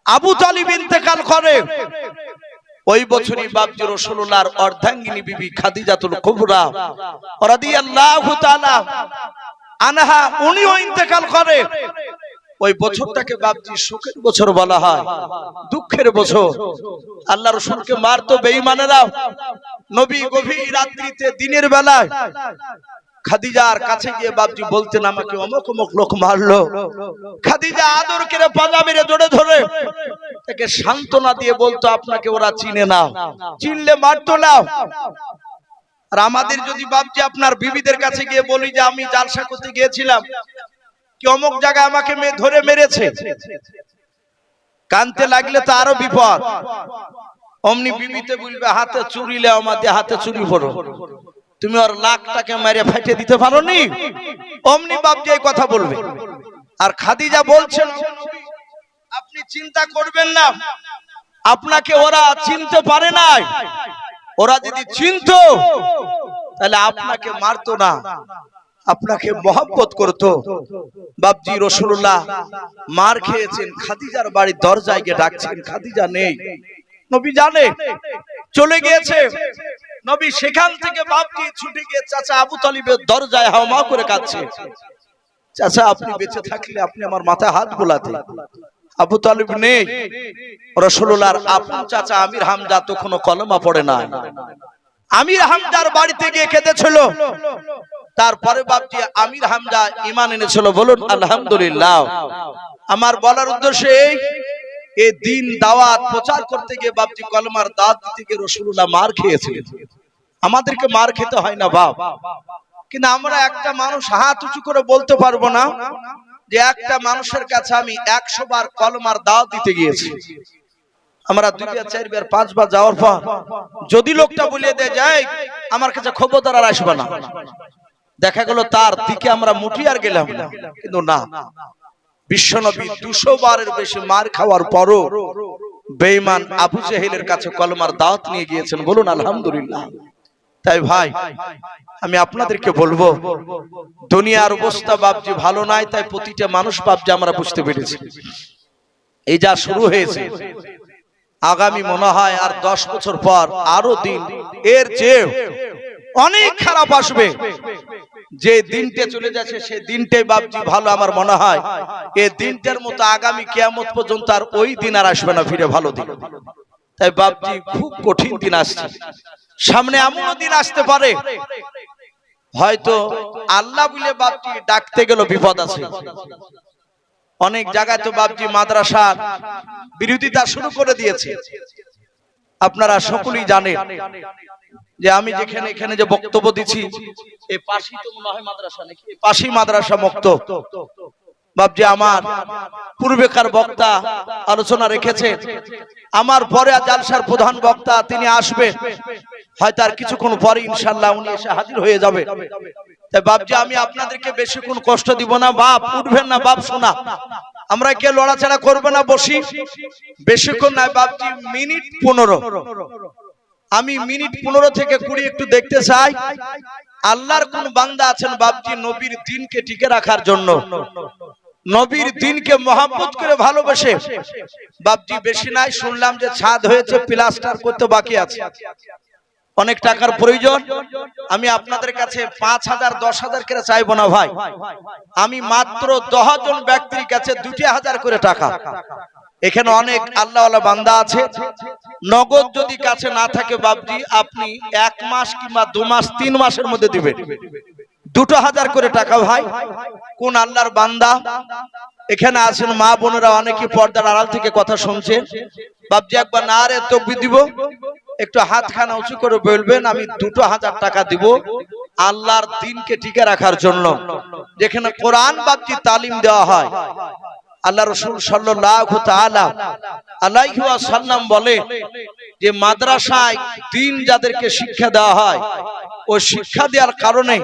আবু তালিব ইন্তেকাল করে, ওই বছরই বাপজি রাসূলুল্লাহর অর্ধাঙ্গিনী বিবি খাদিজাতুল কুবরা রাদিয়াল্লাহু তাআলা আনহা উনিও ইন্তেকাল করে। ওই বছরটাকে বাপজি শোকের বছর বলা হয়, দুঃখের বছর। আল্লাহ রাসূলকে মারতো বেঈমানেরা। নবী গভীর রাত্রিতে দিনের বেলায় খাদিজার কাছে গিয়ে বাপজি বলতেন আমাকে অমুক অমুক লোক মারলো। খাদিজা আদর করে পাজা মেরে জড়ে ধরে তাকে সান্ত্বনা দিয়ে বলতো আপনাকে ওরা চিনে না, চিনলে মারতো না। আর আমাদের যদি বাপজি আপনার বিবিদের কাছে গিয়ে বলি যে আমি জালসা করতে গিয়েছিলাম, কি অমুক জায়গায় আমাকে ধরে মেরেছে, কানতে লাগলে তো আরো বিপদ। অমনি বিবিতে বলবে হাতে চুরি লে আমাদের হাতে চুরি পড়ো, তুমি ওর লাখটাকে মেরে ফেটে দিতে পারো নি। অমনি বাপজি এই কথা বলবে। আর খাদিজা বলছেন আপনি চিন্তা করবেন না, আপনাকে ওরা চিনতে পারে নাই, ওরা যদি চিনতো তাহলে আপনাকে মারতো না, আপনাকে মহব্বত করতো। বাপজি রাসূলুল্লাহ মার খেয়েছেন, খাদিজার বাড়ির দরজায় গিয়ে ডাকছেন, খাদিজা নেই। নবী জানে চলে গিয়েছে। নবী সেখান থেকে বাপজি ছুটে গিয়ে চাচা আবু তালিবের দরজায় হাওমা করে কাঁদছে, চাচা আপনি বেঁচে থাকলে আপনি আমার মাথায় হাত বোলাতেন। আবু তালিব নেই। রাসূলুল্লাহর আপন চাচা আমির হামজা তখনও কলমা পড়ে না। আমির হামজার বাড়িতে গিয়ে কেঁদেছিল। তারপরে বাপজি আমির হামজা ঈমান এনেছিল। বলুন আলহামদুলিল্লাহ। আমার বলার উদ্দেশ্য এই দিন দাওয়াত প্রচার করতে গিয়ে বাপজি কলমার দাওয়াত দিতে গিয়ে রাসূলুল্লাহ মার খেয়েছিলেন। আমাদেরকে মার খেতে হয় না বাপ, কিন্তু আমরা একটা মানুষ হাত উঁচু করে বলতে পারবো না যে একটা মানুষের কাছে আমি 100 বার কলমার দাওয়াত দিতে গিয়েছি, আমরা 2 বার 4 বার 5 বার যাওয়ার পর যদি লোকটা বলে দেয় যায় আমার কাছে খবরদার আর আসবে না, দেখা গেল তার দিকে আমরা মুঠি আর গেলাম না। কিন্তু না, বিশ্বনবী 200 বারের বেশি মার খাওয়ার পরও বেঈমান আবু জেহেলের কাছে কলমার দাওয়াত নিয়ে গিয়েছেন। বলুন আলহামদুলিল্লাহ। তাই ভাই আমি আপনাদেরকে বলবো, দুনিয়ার অবস্থা বাপজি ভালো নাই, তাই প্রতিটা মানুষ বাপজি আমরা বুঝতে পেরেছি এই যা শুরু হয়েছে, আগামী মনে হয় আর 10 বছর পর আরো দিন এর চেয়ে অনেক খারাপ আসবে। যে দিনটা চলে যাচ্ছে সেই দিনটাই বাপজি ভালো। আমার মনে হয় এই দিনটার মতো আগামী কিয়ামত পর্যন্ত আর ওই দিন আর আসবে না ফিরে ভালো দিন। তাই বাপজি খুব কঠিন দিন আসছে, সামনে এমনও দিন আসতে পারে হয়তো আল্লাহ বলে বাপজি ডাকতে গেল বিপদ আছে। অনেক জায়গায় তো বাপজি মাদ্রাসার বিরোধিতা শুরু করে দিয়েছে। আপনারা সকলেই জানেন যে আমি যেখানে এখানে যে বক্তব্য দিচ্ছি এই পাশেই তো মনে হয় মাদ্রাসা, নাকি এই পাশেই মাদ্রাসা মুক্ত। বাপজি আমার পূর্বেকার বক্তা আলোচনা রেখেছে, আমার পরে জালসার প্রধান বক্তা তিনি আসবে, হয়তো আর কিছুক্ষণ পরে ইনশাআল্লাহ উনি এসে হাজির হয়ে যাবে। তাই বাপজি আমি আপনাদেরকে বেশিক্ষণ কষ্ট দিব না, বাপ উঠবেন না, বাপ শোনা আমরা কে লড়াচড়া করবে না, বসি বেশিক্ষণ নাই বাপজি, মিনিট 15। আমি মিনিট 15 থেকে 20 একটু দেখতে চাই আল্লাহর কোন বান্দা আছেন বাপজি নবীর দ্বীনকে টিকে রাখার জন্য, নবীর দ্বীনকে মহব্বত করে ভালোবাসে। বাপজি বেশি নাই, শুনলাম যে ছাদ হয়েছে, প্লাস্টার করতে বাকি আছে, অনেক টাকার প্রয়োজন। আমি আপনাদের কাছে 5,000 10,000 করে চাইবো না ভাই, আমি মাত্র 10 জন ব্যক্তির কাছে 2,000 করে টাকা। এখানে অনেক আল্লাহওয়ালা বান্দা আছে, নগদ যদি কাছে না থাকে বাপজি আপনি 1 মাস কিংবা 2 মাস 3 মাসের মধ্যে দিবেন 2,000 করে টাকা। ভাই কোন আল্লাহর বান্দা এখানে আছেন, মা বোনেরা অনেকে পর্দার আড়াল থেকে কথা শুনছেন, বাপজি একবার নারে তাকবীর দিব, একটু হাতখানা উঁচু করে বলবেন আমি 2,000 টাকা দিব আল্লাহর দ্বীনকে টিকে রাখার জন্য। যেখানে কোরআন বাপজি তালিম দেওয়া হয়, আল্লাহ রাসূল সাল্লাল্লাহু তাআলা আলাইহি ওয়াসাল্লাম বলে যে মাদ্রাসায় দ্বীন যাদেরকে শিক্ষা দেওয়া হয় ওই শিক্ষা দেওয়ার কারণে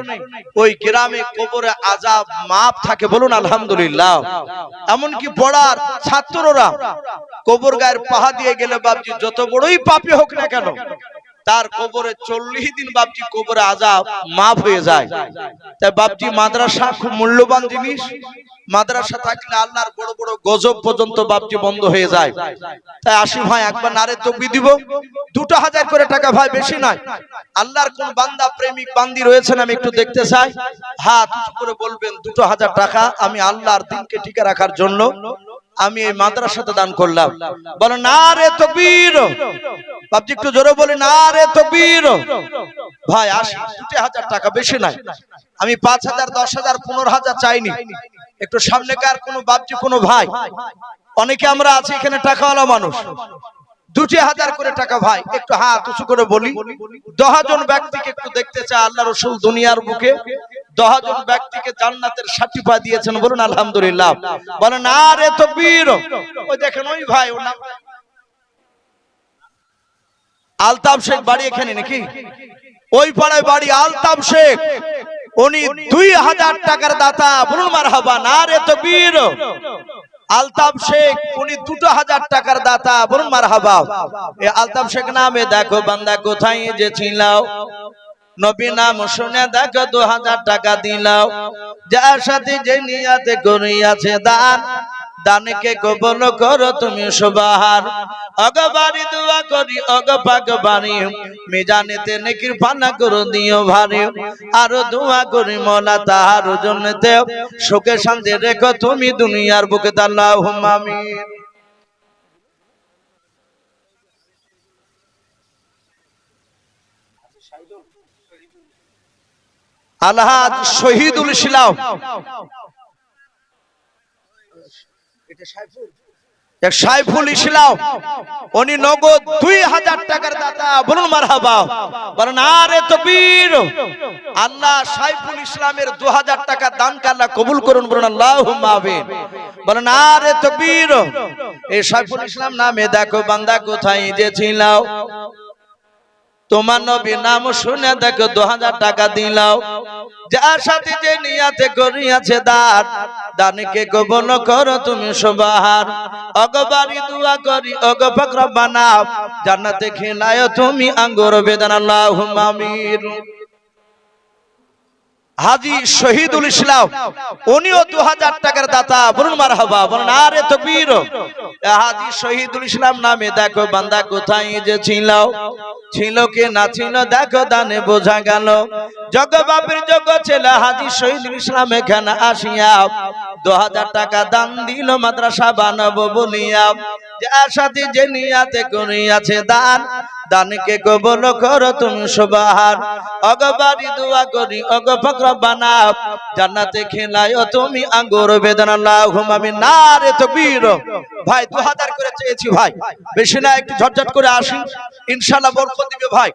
ওই গ্রামে কবরে আযাব মাফ থাকে। বলুন আলহামদুলিল্লাহ। এমনকি পড়ার ছাত্ররা কবর গায়ের পাহা দিয়ে গেলে বাপজি যত বড়ই পাপী হোক না কেন তার কবরে 40 দিন বাপজি কবরে আযাব মাফ হয়ে যায়। তাই বাপজি মাদ্রাসা খুব মূল্যবান জিনিস, মাদ্রাসা থাকলে আল্লাহর বড় বড় গজব পর্যন্ত বাপজি বন্ধ হয়ে যায়। তাই আসি ভাই একবার নারে তাকবীর দিব, 2,000 করে টাকা ভাই বেশি নয়। আল্লাহর কোন বান্দা প্রেমিক বান্দি রয়েছেন আমি একটু দেখতে চাই, হাত উঁচু করে বলবেন 2,000 টাকা আমি আল্লাহর দ্বীনকে টিকে রাখার জন্য আমি এই মাদ্রাসাতে দান করলাম। বলো নারে তাকবীর, বাপজি একটু জোরে বলি নারে তাকবীর। ভাই আসি 2,000 টাকা বেশি নাই, আমি 5,000 10,000 15,000 চাইনি। একটু সামনেকার কোন বাপজি কোন ভাই, অনেকে আমরা আছি এখানে টাকাওয়ালা মানুষ, 2,000 করে টাকা ভাই একটু হাত উঁচু করে বলি। 10 জন ব্যক্তিকে একটু দেখতে চাই, আল্লাহ রাসূল দুনিয়ার বুকে 10 জন ব্যক্তিকে জান্নাতের সার্টিফিকেট দিয়েছেন। বলুন আলহামদুলিল্লাহ। বলেন নারে তাকবীর। ওই দেখেন ওই ভাই ওর নাম আলতাফ শেখ, বাড়ি এখানে নাকি ওই পাড়ায় বাড়ি আলতাফ শেখ, উনি 2,000 টাকার দাতা। বলুন মারহাবা। নারে তাকবীর। আলতাফ শেখ উনি 2,000 টাকার দাতা। বলুন মারহাবা। এই আলতাফ শেখ নামে দেখো বান্দা কোথায় যে ছিলাও, নবী নাম শুনে দেখো 2,000 টাকা দিলাও, যার সাথে যে নিয়াতে করিয়াছে দান দানকে কবুল করো তুমি সুবহান। অগবারি দোয়া করি অগ পাকবারি মিজানেতে নেকির পানা করে দিও ভারী, আর দোয়া করি মোলা তাহার জন্নতে সুখে শান্তি রেখো তুমি দুনিয়ার বুকে। আল্লাহুম্মা আমিন। আলহাজ শহীদুল ইসলাম, এটা সাইফুল এক সাইফুল ইসলাম, উনি নগদ 2000 টাকার দাতা। বলুন মারহাবা, বলেন আরে তাকবীর। আল্লাহ সাইফুল ইসলামের 2000 টাকা দানকে আল্লাহ কবুল করুন, বলুন আল্লাহুম্মা আমিন। বলেন আরে তাকবীর। এই সাইফুল ইসলাম নামে দেখো বান্দা কোথায় যে ছিল, তোমার নবীর নাম শুনে দেখো 2000 টাকা দিলাও। যার সাথে যে নিয়াতে করিয়াছে দান, দানকে কবুল করো তুমি সুবহান। অগবারি দোয়া করি ওগো পাক রব্বানা, জান্নাতে খিলায়ো তুমি আঙ্গুর বেদানা, আল্লাহুম্মা আমিন। হাজী শহীদুল ইসলাম, উনিও 2000 টাকার দাতা। বলুন মারহাবা, বলুন আরে তাকবীর। হাজী শহীদুল ইসলাম নামে দেখো বান্দা কোথায় যে ছিল, ছিল কে না ছিল দেখো দানে বোঝা গেল। জগবাবির যোগ্য ছেলে হাজী শহীদুল ইসলাম এখানে আসিয়া 2000 টাকা দান দিল মাদ্রাসা বানাবো বলিয়া। যার সাথে যে নিয়াতে করিয়াছে দান, দানকে কবুল করো তুমি সুবহান। অগবারি দোয়া করি ওগো পাক রব্বানা, জান্নাতে খিলায়ো তুমি আঙ্গুর বেদানা, আল্লাহুম্মা আমিন। নারে তাকবীর। ভাই 2000 করে চেয়েছি ভাই, বেশি না, একটু ঝটঝট করে আসি, ইনশাআল্লাহ বরকত দিবে ভাই।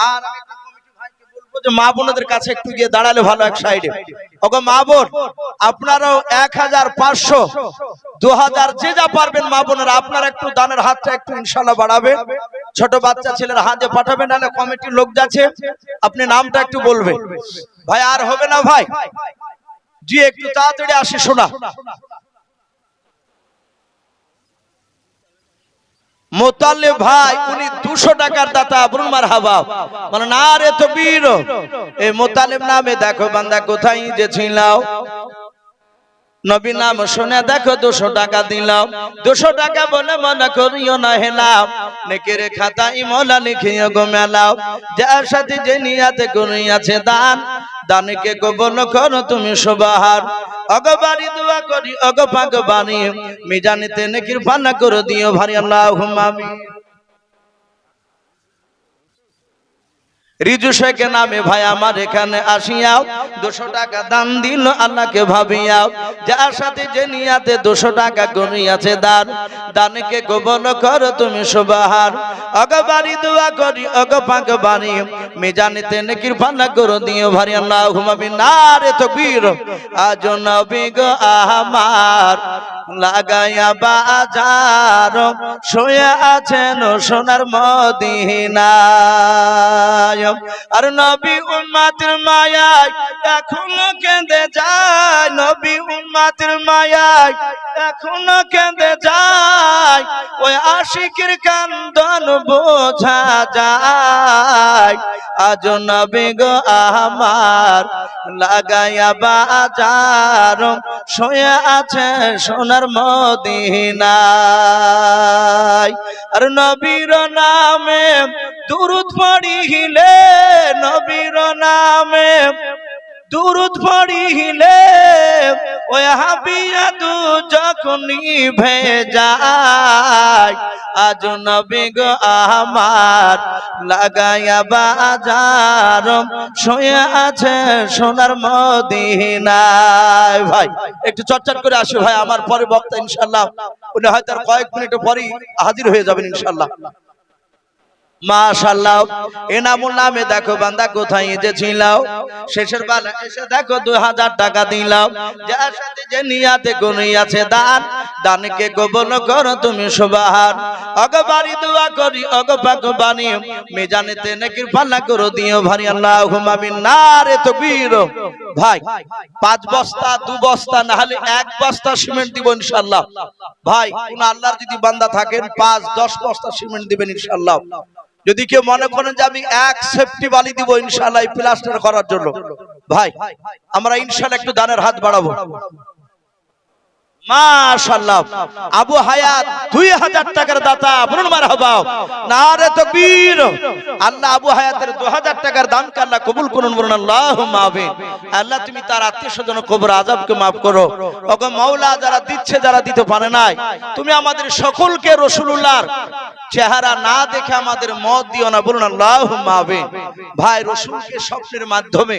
আর আমি কমিটি ভাইকে বলবো যে মা বোনদের কাছে একটু গিয়ে দাঁড়ালে ভালো এক সাইডে। ওগো মা বোন, আপনারাও 1500 2000 যে যা পারবেন মা বোনেরা, আপনারা একটু দানের হাতটা একটু ইনশাআল্লাহ বাড়াবেন। ছোট বাচ্চা ছেলের হাতে পাঠাবেন, নাহলে কমিটির লোক যাচ্ছে, আপনি নামটা একটু বলবেন ভাই। আর হবে না ভাই, জি একটু তাড়াতাড়ি আসি শোনা। মোতালেব ভাই, উনি 200 টাকার দাতা। বলুন মারহাবা, বলেন আরে তাকবীর। এই মোতালেব নামে দেখো বান্দা কোথায় যে ছিল, নবী নাম শুনে দেখো 200 টাকা দিলাম। 200 টাকা বলে মনে করিও না হেলাম, নেকের খাতায় মোলা লিখিও গো মেলাও। যার সাথে যে নিয়াতে করিয়াছে দান, দানকে কবুল করো তুমি সুবহান। অগবারি দোয়া করি ওগো পাক বাণী, মিজানেতে নেকির পানা করে দিও ভারী, আল্লাহুম্মা আমিন। রিজু শেখ নামে ভাই আমার এখানে আসিয়াও 200 টাকা দান দিল আল্লাহকে ভাবিয়াও। যার সাথে যে নিয়াতে 200 টাকা করিয়াছে দান, দানকে কবুল করো তুমি সুবহান। অগবারি দোয়া করি ওগো পাক বাণী, মিজানেতে নেকির পানা করে দিও ভারী, আল্লাহুম্মা আমিন। নারে তাকবীর। আজ নবী গো আমার লাগায়া বাজার, শুয়ে আছেন সোনার মদিনায়। আর নবী উম্মতের মায়ায় এখনো কেঁদে যায়, নবী উম্মতের মায়ায় এখনো কেঁদে যায়। ওই আশিকের কান্দন বোঝা যায়। আজ নবী গো আমার লাগায়া বাজার, শুয়ে আছে সোনার মদিনায়। আর নবীর নামে দুরূদ পড়িলে, নবীর নামে দুরূদ পড়িলে, ওই হাবিয়া দু যখন নিভে যায়। আজ নবী গো আমার লাগায়া বাজার, শুয়ে আছে সোনার মদিনায়। ভাই একটু চটচট করে আসো ভাই, আমার পরে বক্তা ইনশাআল্লাহ উনি হয়তো আর কয়েক মিনিটের পরেই হাজির হয়ে যাবেন ইনশাআল্লাহ। মাশাআল্লাহ। এনামুল নামে দেখো বান্দা কোথায় যে ছিল, শেষের বেলা এসে দেখো 2000 টাকা দিলাম। যার সাথে যে নিয়াতে করিয়াছে দান, দানকে কবুল করো তুমি সুবহান। অগবারি দোয়া করি ওগো পাক বাণী, মিজানেতে নেকির পাল্লা করে দিও ভারী, আল্লাহুম্মা আমিন। নারে তাকবীর। ভাই 5 বস্তা 2 বস্তা না হলে 1 বস্তা সিমেন্ট দিব ইনশাআল্লাহ। ভাই কোন আল্লাহর যদি বান্দা থাকেন 5-10 বস্তা সিমেন্ট দিবেন ইনশাআল্লাহ। যদি কেউ মনে করেন যে আমি 1 সেফটি বালি দিব ইনশাআল্লাহ এই প্লাস্টার করার জন্য, ভাই আমরা ইনশাআল্লাহ একটু দানের হাত বাড়াবো। মাশাআল্লাহ। আবু হায়াত 2000 টাকার দাতা। বলুন মারহাবা, নারে তাকবীর। আল্লাহ আবু হায়াতের 2000 টাকার দানকে আল্লাহ কবুল করুন, বলুন আল্লাহুম্মা আমিন। আল্লাহ তুমি তার আত্মীয়স্বজন কবর আযাবকে maaf করো। ওগো মাওলা, যারা দিচ্ছে যারা দিতে পারে নাই, তুমি আমাদের সকলকে রাসূলুল্লাহর চেহারা না দেখে আমাদের মত দিও না, বলুন আল্লাহুম্মা আমিন। ভাই রাসূলকে স্বপ্নের মাধ্যমে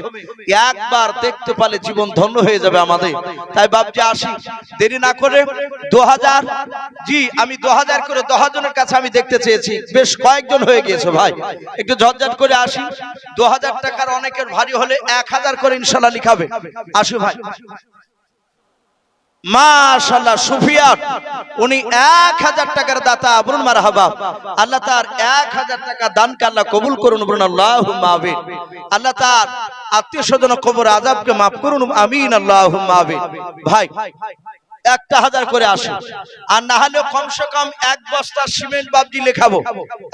একবার দেখতে পালে জীবন ধন্য হয়ে যাবে আমাদের। তাই বাপজি আসি, দেরি দেরি না করে 2000, জি আমি 2000 করে 10 জনের কাছে আমি দেখতে চেয়েছি, বেশ কয়েকজন হয়ে গিয়েছে ভাই, একটু ঝটঝট করে আসি। 2000 টাকার অনেকের ভারী হলে 1000 করে ইনশাআল্লাহ লিখাবে। আসো ভাই। মাশাআল্লাহ সুফিয়ান উনি 1000 টাকার দাতা, বলুন মারহাবা। আল্লাহ তার 1000 টাকা দানকে আল্লাহ কবুল করুন, বলুন আল্লাহুম্মা আমিন। আল্লাহ তার আত্মীয় স্বজন কবর আযাবকে maaf করুন, আমিন আল্লাহুম্মা আমিন। ভাই 1000 করে আসে, আর না হলে কমসে কম 1 বস্তা সিমেন্ট বাবজি লেখাবো,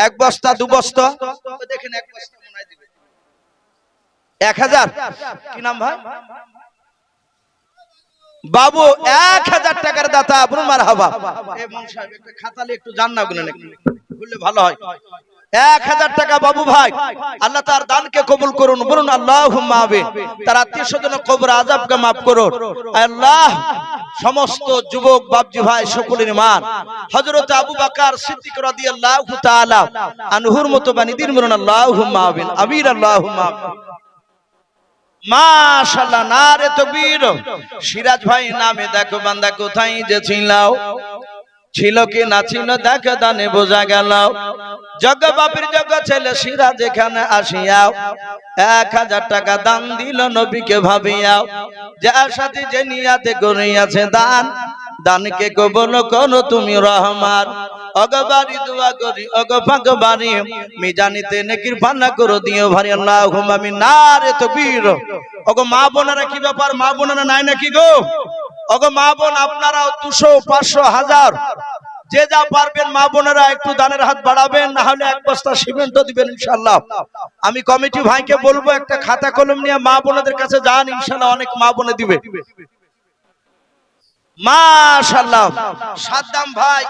1 বস্তা 2 বস্তা, দেখেন 1 বস্তা মনে হয় দিবে 1000। কি নাম ভাই? বাবু 1000 টাকার দাতা, বলুন মারহাবা। এই মন সাহেব একটা খাতালে একটু জান না গুনেন, একটু বললে ভালো হয়। 1000 টাকা বাবু ভাই, আল্লাহ তার দানকে কবুল করুন, বলুন আল্লাহুম্মা আমিন। তার আত্মীয় স্বজন কবর আযাবকে maaf করুন আল্লাহ। সমস্ত যুবক বাবজি ভাই সকলের মান হযরত আবু বকর সিদ্দিক রাদিয়াল্লাহু তাআলা আনহুর মতো বানিদিন, বলুন আল্লাহুম্মা আমিন, আমিন আল্লাহুম্মা আমিন। মাশাআল্লাহ, নারে তাকবীর। সিরাজ ভাই নামে দেখো বান্দা কোথায় যে ছিলাও, ছিল কি না ছিল দেখো দানে বোঝা গেল। জগ বাপের জগ ছেলে সিরাজ এখানে আসিয়াও, 1000 টাকা দান দিল নবীকে ভাবিয়াও। যার সাথে যে নিয়াতে করিয়াছে দান, দানকে কবুল করো তুমি রহমান। অগবারি দোয়া করি অগভাগবারি, মিজানিতে নেকির পানা করো দিও ভারি, আল্লাহুম্মা আমিন। নারে তাকবীর। ওগো মা বোনেরা কি ব্যাপার, মা বোনেরা নাই নাকি গো? ওগো মা বোন আপনারাও 200, 500, 1000 যে যা পারবেন মা বোনেরা একটু দানের হাত বাড়াবেন, না হলে 1 বস্তা সিমেন্টও দিবেন ইনশাআল্লাহ। আমি কমিটি ভাইকে বলবো একটা খাতা কলম নিয়ে মা বোনেদের কাছে যান, ইনশাআল্লাহ অনেক মা বোনে দিবে। মাশাআল্লাহ। সাদ্দাম ভাই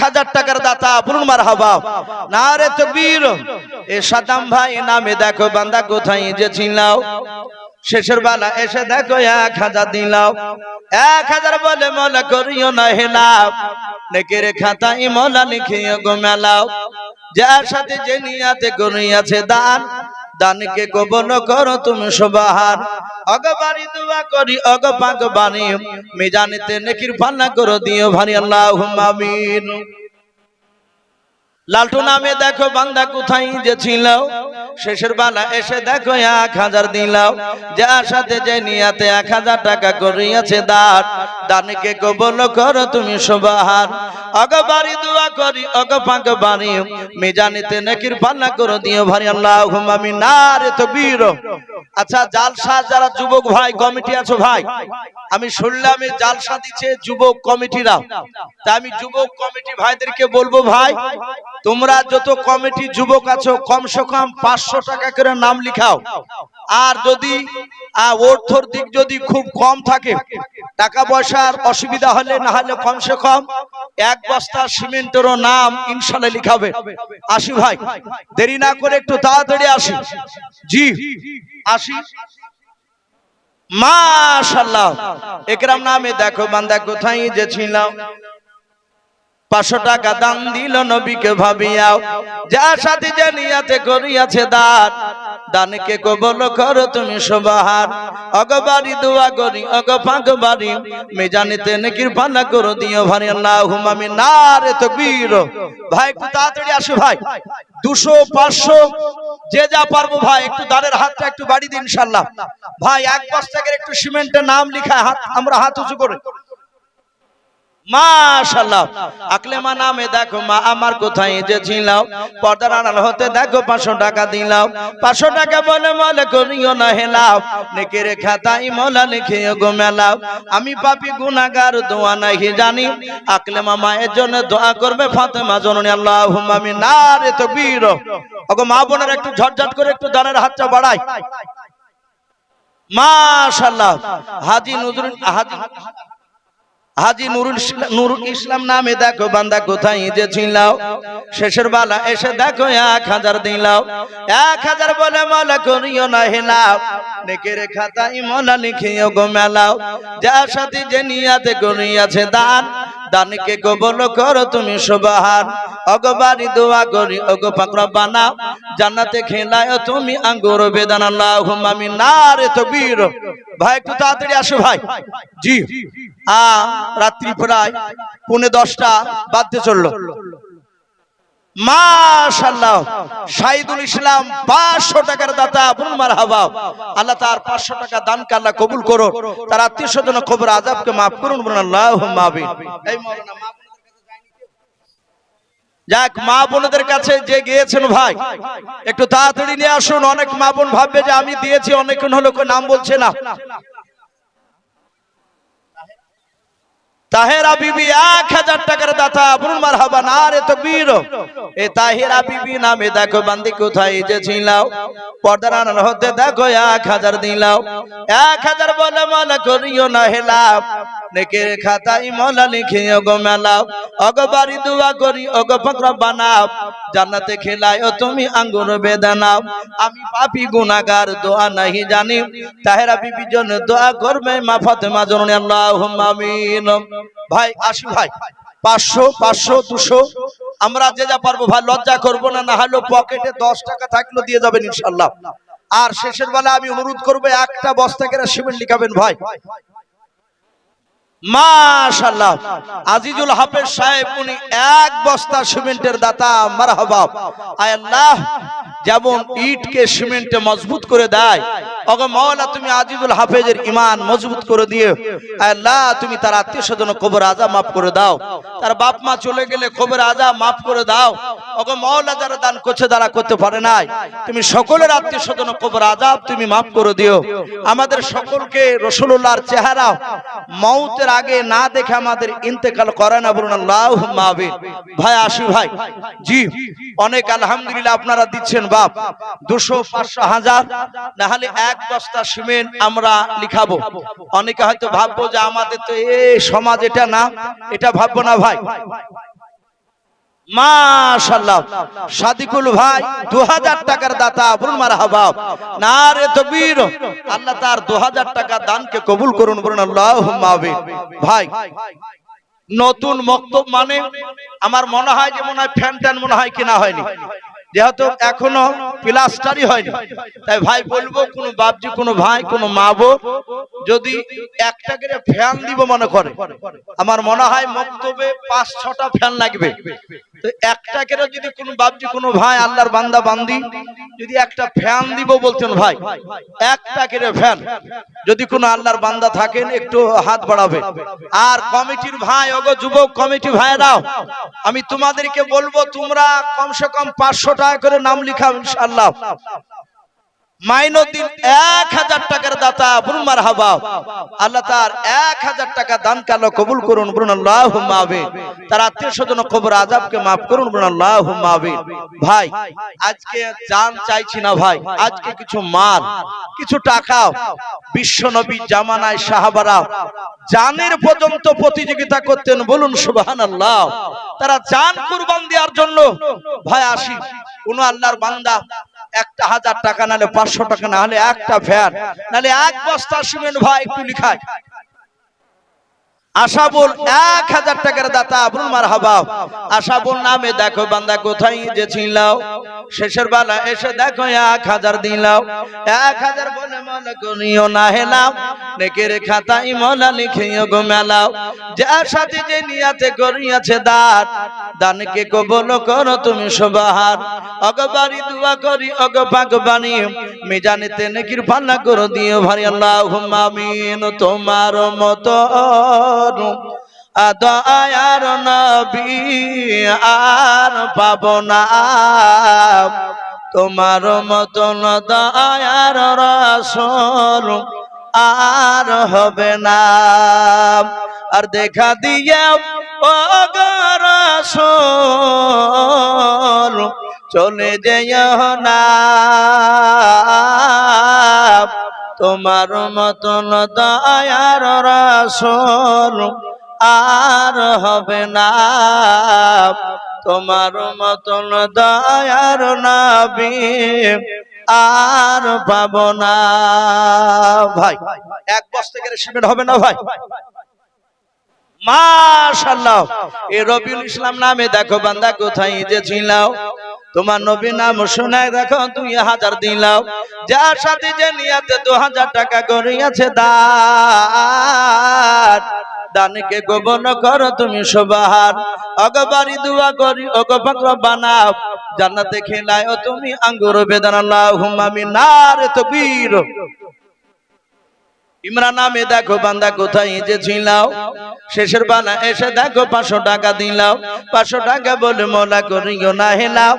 1000 টাকার দাতা, বলুন মারহাবা। নারে তাকবীর। এ সাদ্দাম ভাই নামে দেখো বান্দা কোথায় যে ছিলাও, শেষের বেলা এসে দেখো 1000 দিলাও। 1000 বলে মনে করিও না হেলাও, নেকের খাতায় মোলা লিখিও গো মেলাও। যার সাথে যে নিয়াতে করিয়াছে দান, দানকে কবুল করো তুমি সুবহান। অগবারি দোয়া করি অগপাগবানি, মিজানিতে নেকির পানা করো দিও ভারি, আল্লাহুম্মা আমিন। লালটু নামে দেখো বান্দা কোথায় যে ছিল, শেষের বেলা এসে দেখো 1000 দিলাও। যার সাথে যে নিয়াতে 1000 টাকা করিয়াছে দান, দানকে কবুল করো তুমি সুবহান। অগবারি দোয়া করি অগপাগবানি, মিজানিতে নেকির পানা করো দিও ভারি, আল্লাহুম্মা আমিন। নারে তাকবীর। আচ্ছা জালসা যারা যুবক ভাই কমিটি আছো ভাই, আমি শুনলাম এই জালসা দিচ্ছে যুবক কমিটিরা, তাই আমি যুবক কমিটি ভাইদেরকে বলবো ভাই তোমরা যত কমিটি যুবক আছো কমসে কম 500 টাকা করে নাম লিখাও। আর যদি অর্থর দিক যদি খুব কম থাকে, টাকা পয়সার অসুবিধা হলে না হলে কমসে কম 1 বস্তা সিমেন্টেরও নাম ইনশাআল্লাহ লিখাবে। আসি ভাই, দেরি না করে একটু তাড়াতাড়ি আসি। জি আসি। মাশাআল্লাহ। একরাম নামে দেখো বান্দা কোথায় যে ছিলাম, 500 টাকা দান দিল নবীকে ভাবিয়াও। যার সাথে যে নিয়াতে করিয়াছে দান, দানকে কবুল করো তুমি সুবহান। অগবারি দোয়া করি অগপাগবারি, মিজানিতে নেকির পানা করো দিও ভারি, আল্লাহুম্মা আমিন। নারে তাকবীর। ভাই একটু তাড়াতাড়ি আসো ভাই, 200, 500 যে যা পারবো ভাই একটু দানের হাতটা একটু বাড়ি দিন ইনশাআল্লাহ। ভাই 1 বস্তা করে একটু সিমেন্টের নাম লিখা হাত, আমরা হাত উঁচু করে। মাশাআল্লাহ। আকলেমা নামে দেখো মা আমার কোথায় যে ছিলাও, পর্দার আড়াল হতে দেখো 500 টাকা দিলাও। 500 টাকা বলে মলে করিও না হেলাও, নেকের খাতায় মোলা লিখিও গো মেলাও। আমি পাপী গুনাহগার দোয়া নাহি জানি, আকলেমা মায়ের জন্য দোয়া করবে ফাতেমা জননী, আল্লাহুম্মা আমিন। নারে তাকবীর। ওগো মা বোনেরা একটু ঝটঝট করে একটু দানের হাতটা বাড়াই। মাশাআল্লাহ। হাজি নুরুল ইসলাম নামে দেখো বান্দা কোথায় যে ছিলাও, শেষের বেলা এসে দেখো 1000 দিলাও। 1000 বলে মলা করিও না হেলাও, নেকের খাতায় মোলা লিখিও গো মেলাও। যার সাথে যে নিয়াতে করিয়াছে দান, দানকে কবুল করো তুমি সুবহান। অগবারি দোয়া করি ওগো পাক রব্বানা জান্নাতে খেলায় তুমি আঙ্গুর বেদান আল্লাহুম্মা আমিন। নারে তাকবীর। ভাই একটু তাড়াতাড়ি আসো ভাই। জি রাত্রি প্রায় 10:45 বাজতে চললো। মাশাআল্লাহ শাহিদুল ইসলাম 500 টাকার দাতা, বলুন মারহাবা। আল্লাহ তার 500 টাকা দানকে আল্লাহ কবুল করুন, তার আত্মীয় স্বজন কবর আযাবকে maaf করুন, বলুন আল্লাহুম্মা আমিন। এই মাওলানা যাক মা বোনদের কাছে যে গিয়েছেন ভাই একটু তাড়াতাড়ি নিয়ে আসুন। অনেক মা বোন ভাববে যে আমি দিয়েছি, অনেকক্ষণ হলো নাম বলছে না। তাহেরা বিবি 1000 টাকার দাতা, বলুন মারহাবা। নারে তাকবীর। এই তাহেরা বিবি নামে দেখো বান্দি কোথায় যে ছিলাও, পর্দার আড়াল হতে দেখো 1000 দিলাও। 1000 বলে মনে করিও না হেলাও, নেকের খাতায় মওলা লিখিও গো মেলাও। ওগো বাড়ি দোয়া করি ওগো পাক রব্বানা জান্নাতে খেলায়ও তুমি আঙ্গুর বেদানাও। আমি পাপী গুনাহগার দোয়া নাহি জানি, তাহেরা বিবি জন্য দোয়া করবে মা ফাতেমা জননী, আল্লাহুম্মা আমিন। ভাই আসি ভাই 500 500 200 আমরা যে যা পারবো ভাই, লজ্জা করব না, না হলে পকেটে 10 টাকা থাকলো দিয়ে যাবেন ইনশাআল্লাহ। আর শেষের বেলা আমি অনুরোধ করব একটা বস্তা করে সিমেন্ট লিখাবেন ভাই। মাশাআল্লাহ আজিজুল হাফেজ সাহেব উনি 1 বস্তা সিমেন্টের দাতা, মারহাবা। আয় আল্লাহ যেমন ইটকে সিমেন্টে মজবুত করে দেয়, ওগো মাওলা তুমি আজিজুল হাফেজের ঈমান মজবুত করে দিও। আয় আল্লাহ তুমি তার আত্মীয় স্বজন কবর আযাব maaf করে দাও, তার বাপ মা চলে গেলে কবর আযাব maaf করে দাও। ওগো মাওলা যারা দান করছে যারা করতে পারে নাই, তুমি সকলের আত্মীয় স্বজন কবর আযাব তুমি maaf করে দিও। আমাদের সকলকে রাসূলুল্লাহর চেহারা মওতের আগে না দেখে আমাদের ইন্তেকাল করে না, বলুন আল্লাহুম্মা আমিন। ভাই আসি ভাই। জি অনেক আলহামদুলিল্লাহ আপনারা দিচ্ছেন বাপ, 200 500 1000 না হলে 1 বস্তা সিমেন্ট আমরা লিখাবো। অনেকে হয়তো ভাববো যে আমাদের তো এই সমাজ এটা না, এটা ভাববো না ভাই। মাশাআল্লাহ সাদিকুল ভাই 2000 টাকার দাতা, বলুন মারহাবা। নারে তাকবীর। আল্লাহ তার 2000 টাকা দানকে কবুল করুন, বলুন আল্লাহুম্মা আমিন। ভাই নতুন মক্তব মানে আমার মনে হয় যে মনে হয় ফ্যান ট্যান মনে হয় কিনা হয়নি, যেহেতু এখনো প্লাস্টারই হয়নি। তাই ভাই বলবো কোন বাপজি কোন ভাই কোন মা বোন যদি একটা করে ফ্যান দিব মনে করে, আমার মনে হয় মক্তবে 5-6টা ফ্যান লাগবে। তো একটা করে যদি কোন বাপজি কোন ভাই আল্লাহর বান্দা বান্দি যদি একটা ফ্যান দিব বলতেন ভাই, একটা করে ফ্যান যদি কোন আল্লাহর বান্দা থাকেন একটু হাত বাড়াবে। আর কমিটির ভাই ওগো যুবক কমিটি ভাইরাও আমি তোমাদেরকে বলবো তোমরা কমসে কম 500 টাকা করে নাম লিখাও ইনশাআল্লাহ। মাইনুদ্দিন 1000 টাকার দাতা, বলুন মারহাবা। আল্লাহ তার 1000 টাকা দান কালো কবুল করুন, বলুন আল্লাহুম্মা আমিন। তার আত্মীয় স্বজন কবর আযাবকে maaf করুন, বলুন আল্লাহুম্মা আমিন। ভাই আজকে জান চাইছি না ভাই, আজকে কিছু মাল কিছু টাকা বিশ্ব নবী জামানায় সাহাবারা জানের পর্যন্ত প্রতিযোগিতা করতেন, বলুন সুবহানাল্লাহ। তারা জান কুরবান দেওয়ার জন্য ভাই আসি কোন আল্লাহর বান্দা 1000 টাকা নালে 500 টাকা না হলে একটা ফ্যান নালে 1 বস্তা সিমেন্ট ভাই একটু লিখায়। আশাবুল 1000 টাকার দাতা, বলুন মারহাবা। আশাবুল নামে দেখো বান্দা কোথায় যে ছিলাও, শেষের বেলা এসে দেখো 1000 দিলাও। 1000 বলে মনে করিও না হেলাও, নেকের খাতায় মওলা লিখিও গো মেলাও। যার সাথে যে নিয়াতে করিয়াছে দান, দানকে কবুল করো তুমি সুবহান। ওগো বাড়ি দোয়া করি ওগো পাক বাণী মিজানেতে নেকির পাল্লা করে দিও ভাই, আল্লাহুম্মা আমিন। তোমার মতো দয়ার নবী আর পাবো না, তোমার মতন দয়ার রাসূল আর হবে না। আর দেখা দিয়ে ও গো রাসূল চলে যেও না, তোমার মতন দয়ার রাসূল আর হবে না, তোমার মতন দয়ার নবী আর পাবো না। ভাই 1 বস্তা করে সিমেন্ট হবে না ভাই? মাশাআল্লাহ। এই রবিউল ইসলাম নামে দেখো বান্দা কোথায় যে ছিলাও, তোমার নবী নাম শোনায় দেখো 2000 দিলাও, যার সাথে যে নিয়াতে 2000 টাকা করিয়াছে দান, দানকে গোপন করো তুমি সুবহান, অগবারি দোয়া করি ওগো পাক বানাও, জান্নাতে খেলায় তুমি আঙ্গুর বেদান, আল্লাহুম্মা আমিন। নারে তাকবীর। ইমরান নামে দেখো বান্দা কোথায় যে ছিলাও, শেষের বানা এসে দেখো 500 টাকা দিলাও, 500 টাকা বলে মোলা করিও না হেলাও,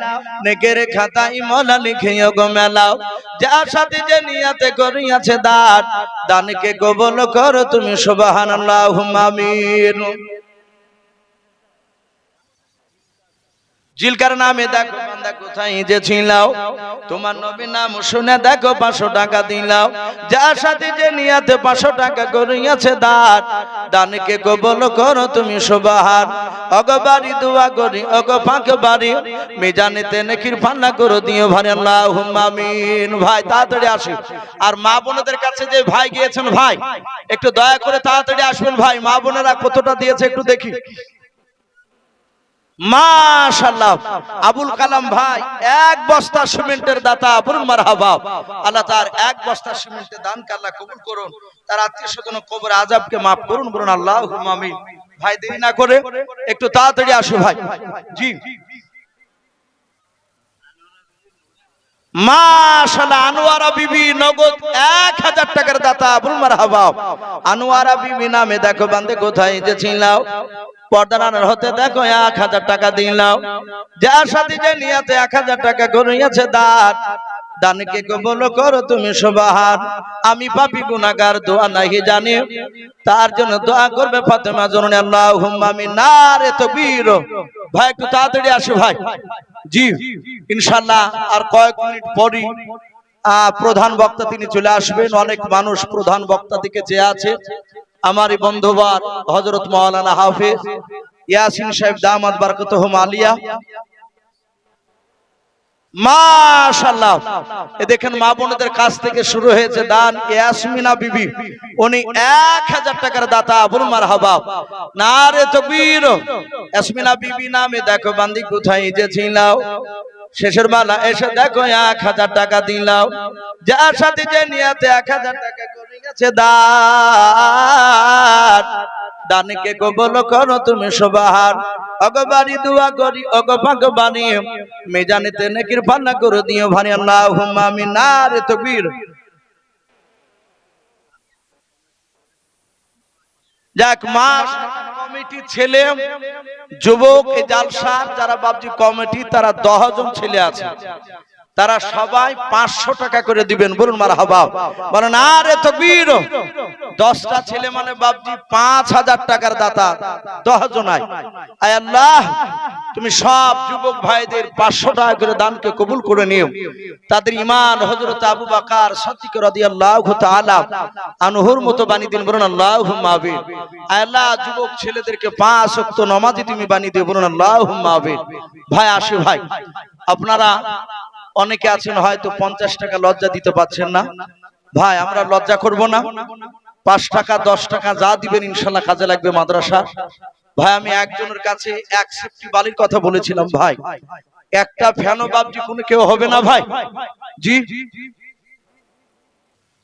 নেকের খাতায় মোলা লিখিও গো মেলাও, যার সাথে যে নিয়াতে করিয়াছে দান, দানকে কবুল করো তুমি সুবহানাল্লাহ, আল্লাহুম্মা আমিন। জিলকার নামে দেখো বান্দা কোথায় যে ছিলাও, তোমার নবীর নাম শুনে দেখো 500 টাকা দিলাও, যার সাথে যে নিয়াতে 500 টাকা করিয়াছে দান, দানকে কবুল করো তুমি সুবহান, অগবারি দোয়া করি ওগো পাক বাড়ি, মিজানেতে নেকির পাল্লা করে দিও ভাই, আল্লাহুম্মা আমিন। ভাই তাড়াতাড়ি আসুন, আর মা বোনদের কাছে যে ভাই গিয়েছেন ভাই একটু দয়া করে তাড়াতাড়ি আসবেন ভাই, মা বোনেরা কতটা দিয়েছে একটু দেখি। মাশাআল্লাহ। আবুল কালাম ভাই 1 বস্তা সিমেন্টের দাতা, বলুন মারহাবা। আল্লাহ তার 1 বস্তা সিমেন্টের দানকে আল্লাহ কবুল করুন, তার আত্মীয়-স্বজন কবর আযাবকে maaf করুন, বলুন আল্লাহুম্মা আমিন। ভাই দেরি না করে একটু তাড়াতাড়ি আসো ভাই। জি মাশাআল্লাহ। আনোয়ারা বিবি নগদ 1000 টাকার দাতা, বলুন মারহাবা। আনোয়ারা বিবি নামে দেখো বান্দে কোথায় যে ছিলাও, পর্দার হতে দেখো 1000 টাকা দিলাও, যার সাথে যে নিয়াতে 1000 টাকা করিয়াছে দান, দানকে কবুল করো তুমি সুবহান, আমি পাপী গুনাহগার দোয়া নাহি জানি, তার জন্য দোয়া করবে ফাতেমা জননী, আল্লাহুম্মা আমিন। নারে তাকবীর। ভাই একটু তাড়াতাড়ি আসো ভাই। জি ইনশাআল্লাহ আর কয়েক মিনিট পরই প্রধান বক্তা তিনি চলে আসবেন। অনেক মানুষ প্রধান বক্তা দিকে চেয়ে আছে। আমারই বন্ধুবার হযরত মাওলানা হাফেজ ইয়াসিন সাহেব দামাত বারাকাতুহুম আলিয়া, মাশাআল্লাহ। এ দেখেন মা বোনদের কাছ থেকে শুরু হয়েছে দান। ইয়াসমিনা বিবি উনি 1000 টাকার দাতা, বলুন মারহাবা। নারে তাকবীর। ইয়াসমিনা বিবি নামে দেখো বান্দি কোথায় যে ছিলাও, শেষের বেলা এসে দেখো 1000 টাকা দিলাও, যার সাথে যে নিয়াতে 1000 টাকা করিয়াছে দান, দানকে কবুল করো তুমি সুবহান, অগবারি দোয়া করি ওগো পাক বাণী, মিজানেতে নেকির পাল্লা করে দিও ভাই, আল্লাহুম্মা আমিন। নারে তাকবীর। যাক মাস কমিটি ছেলে যুবক এই জালসার যারা বাবজি কমিটি তারা 10 জন ছেলে আছে, তারা সবাই 500 টাকা করে দিবেন, বলুন মারহাবা। বলেন আরে তাকবীর। 10টা ছেলে মানে বাবজি 5000 টাকার দাতা, 10 জনাই। আয় আল্লাহ তুমি সব যুবক ভাইদের 500 টাকা করে দানকে কবুল করে নিও, তাদের ঈমান হযরত আবু বকর সিদ্দিক রাদিয়াল্লাহু তাআলা আনহুর মতো বানিয়ে দিন, বলুন আল্লাহুম্মা আমিন। আয় আল্লাহ যুবক ছেলেদেরকে 5 ওয়াক্ত নামাজি তুমি বানিয়ে দিও, বলুন আল্লাহুম্মা আমিন। ভাই আসি ভাই, আপনারা অনেকে আছেন হয়তো 50 টাকা লজ্জা দিতে পারছেন না, ভাই আমরা লজ্জা করব না। 5 টাকা 10 টাকা যা দিবেন ইনশাআল্লাহ কাজে লাগবে মাদ্রাসা। ভাই আমি একজনের কাছে 1 সেফটি বালির কথা বলেছিলাম, ভাই একটা ফ্যানো বাবজি কোনো কেউ হবে না ভাই। জি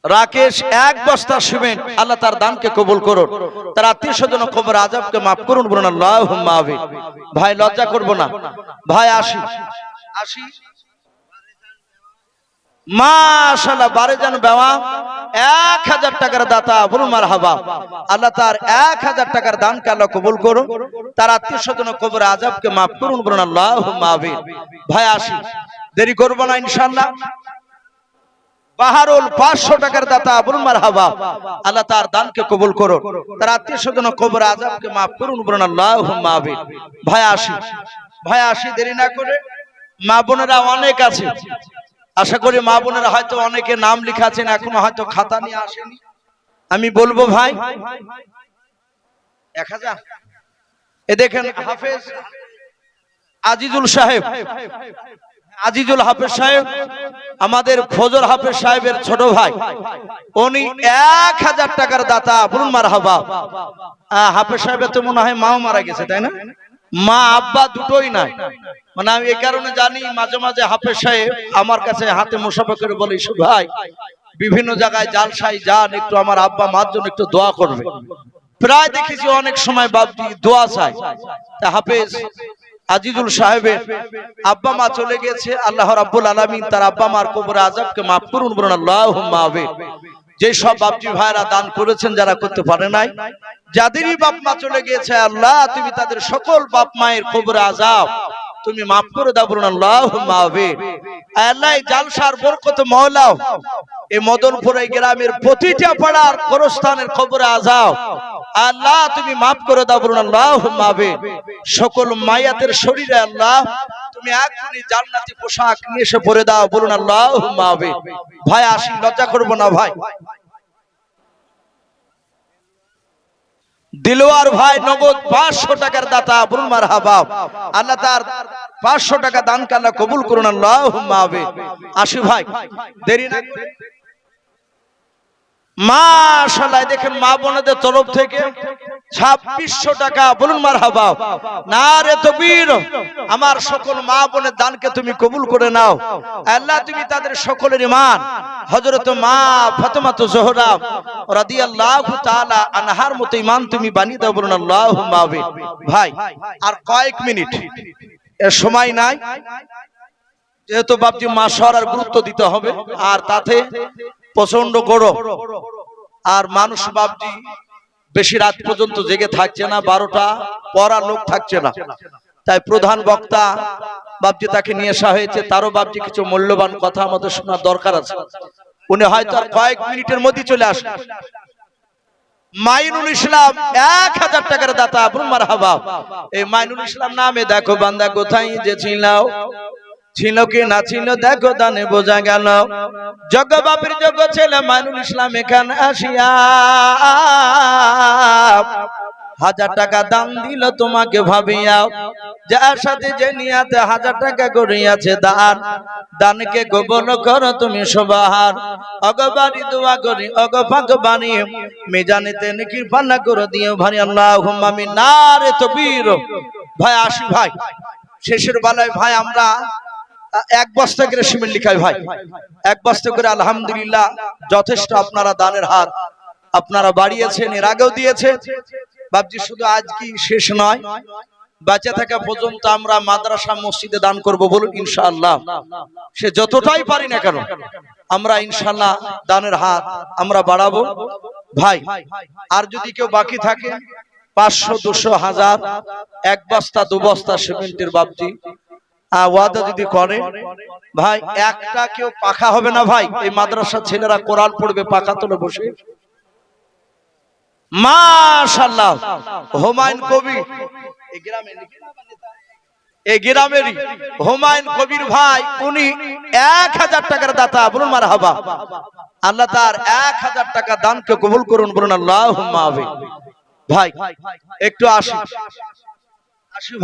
রাকেশ 1 বস্তা সিমেন্ট, আল্লাহ তার দানকে কবুল করুন, তার আত্মীয়-স্বজন কবর আযাবকে maaf করুন, বলুন আল্লাহুম্মা আমিন। ভাই লজ্জা করব না ভাই, আসি আসি। মাশাআল্লাহ বারেজান বাবা 1000 টাকার দাতা, বলুন মারহাবা। আল্লাহ তার 1000 টাকার দানকে আল্লাহ কবুল করুন, তার আত্মীয়-স্বজন কবর আযাবকে maaf করুন, বলুন আল্লাহুম্মা আমিন। ভাই আসি দেরি করব না ইনশাআল্লাহ। বাহারুল 500 টাকার দাতা, বলুন মারহাবা। আল্লাহ তার দানকে কবুল করুন, তার আত্মীয়-স্বজন কবর আযাবকে maaf করুন, বলুন আল্লাহুম্মা আমিন। ভাই আসি ভাই আসি দেরি না করে। মা বোনেরা অনেক আছে, আশা করি মা বোনেরা হয়তো অনেকে নাম লেখা আছেন, এখনো হয়তো খাতা নিয়ে আসেনি। আমি বলবো ভাই 1000। এ দেখেন হাফেজ আজিজুল সাহেব আজিজুল হাফেজ সাহেব আমাদের ফজল হাফেজ সাহেবের ছোট ভাই, উনি 1000 টাকার দাতা। বলুন মারহাবা। হাফেজ সাহেবের তো মনে হয় মাও মারা গেছে, তাই না? মা আব্বা দুটোই নাই। মানে আমি এই কারণে জানি, মাঝে মাঝে হাফেজ সাহেব আমার কাছে হাতে মুসাফা করে বলে, ইসু ভাই বিভিন্ন জায়গায় জালসাই যান, একটু আমার আব্বা মার জন্য একটু দোয়া করবে। প্রায় দেখেছি অনেক সময় বাপজি দোয়া চাই। তা হাফেজ আজিজুল সাহেবের আব্বা মা চলে গেছে, আল্লাহ রাব্বুল আলামিন তার আব্বা মার কবরে আযাবকে মাফ করুন, বলুন আল্লাহুম্মা আমিন। যে সব বাপজি ভাইরা দান করেছেন, যারা করতে পারে নাই, যাদেরই বাপ মা চলে গিয়েছে, আল্লাহ তুমি তাদের সকল বাপ মায়ের কবরে আযাব তুমি মাফ করে দাও, বলুন আল্লাহুম্মা আমিন। আল্লাহ এই জালসার বরকতে মাওলাও এই মদনপুরে গ্রামের প্রতিটা পাড়ার গোরস্থানের কবরে আযাব আল্লাহ তুমি মাফ করে দাও, বলুন আল্লাহুম্মা আমিন। সকল মায়াতের শরীরে আল্লাহ তুমি এখনই জান্নাতি পোশাক নিয়ে এসে পরে দাও, বলুন আল্লাহুম্মা আমিন। ভাই আসি, লজ্জা করব না ভাই। দিলওয়ার ভাই নগদ 500 টাকার দাতা, বলুন মারহাবা। আল্লাহ তার 500 টাকা দানকে আল্লাহ কবুল করুন, আল্লাহুম্মা আমিন। আসি ভাই, দেরি না মাশাআল্লাহ, দেখেন মা বোনদের তরফ থেকে 2600 টাকা, বলুন মারহাবা। নারে তাকবীর। আমার সকল মা বোনের দানকে তুমি কবুল করে নাও আল্লাহ, তুমি তাদের সকলের ঈমান হযরত মা ফাতেমা জোহরা রাদিয়াল্লাহু তাআলা আনহার মতো ঈমান তুমি বানিয়ে দাও, বলুন আল্লাহুম্মা আমিন। ভাই আর কয়েক মিনিট, এর সময় নাই, যেহেতু বাপজি মাশওয়ারার গুরুত্ব দিতে হবে, আর তাতে প্রচন্ড গরম, আর মানুষ বাপজি বেশি রাত পর্যন্ত জেগে থাকছে না, 12টা পড়া লোক থাকছে না। তাই প্রধান বক্তা বাপজি তাকে নিয়ে আসা হয়েছে, তারও বাপজি কিছু মূল্যবান কথা আমাদের শোনার দরকার আছে। উনি হয়তো আর কয়েক মিনিটের মধ্যে চলে আসেন। মাইনুল ইসলাম 1000 টাকার দাতা, বলুন মারহাবা। এই মাইনুল ইসলাম নামে দেখো বান্দা কোথায় যে ছিলাও, ছিল কি না ছিল দেখো দানে বোঝা গেল। যোগ্য বাপের যোগ্য ছেলে মাইনুল ইসলাম এখানে আসিয়া 1000 টাকা দান দিল তোমাকে ভাবিয়া, যার সাথে যে নিয়াতে 1000 টাকা করিয়াছে দান, দানকে কবুল করো তুমি সবার। অগবাড়ি দোয়া করি অগ পাক বাণী মিজানেতে নেকির পান্না করে দিও ভাই, আল্লাহুম্মা আমিন। নারে তাকবীর। ভাই আসি ভাই, শেষের বেলায় ভাই আমরা 1 বস্তা করে সিমেন্ট লিখাই ভাই, 1 বস্তা করে। আলহামদুলিল্লাহ যথেষ্ট আপনারা দানের হাত আপনারা বাড়িয়েছেন, এর আগেও দিয়েছে বাপজি। শুধু আজ কি শেষ নয়, বেঁচে থাকা পর্যন্ত আমরা মাদ্রাসা মসজিদে দান করব, বলুন ইনশাআল্লাহ। সে যতটাই পারি না কেন আমরা ইনশাআল্লাহ দানের হাত আমরা বাড়াবো ভাই। আর যদি কেউ বাকি থাকে 500 200 1000 1 বস্তা 2 বস্তা সিমেন্টের বাপজি ওয়াদা যদি করে ভাই, একটা কেউ পাখা হবে না ভাই। এই মাদ্রাসার ছেলেরা কোরআন পড়বে পাখা তোলে বসে, মাশাআল্লাহ। হুমায়ুন কবির এই গ্রামেরই হুমায়ুন কবির ভাই, উনি 1000 টাকার দাতা, বলুন মারহাবা। আল্লাহ তার 1000 টাকা দানকে কবুল করুন, বলুন আল্লাহুম্মা আমিন। ভাই একটু আসি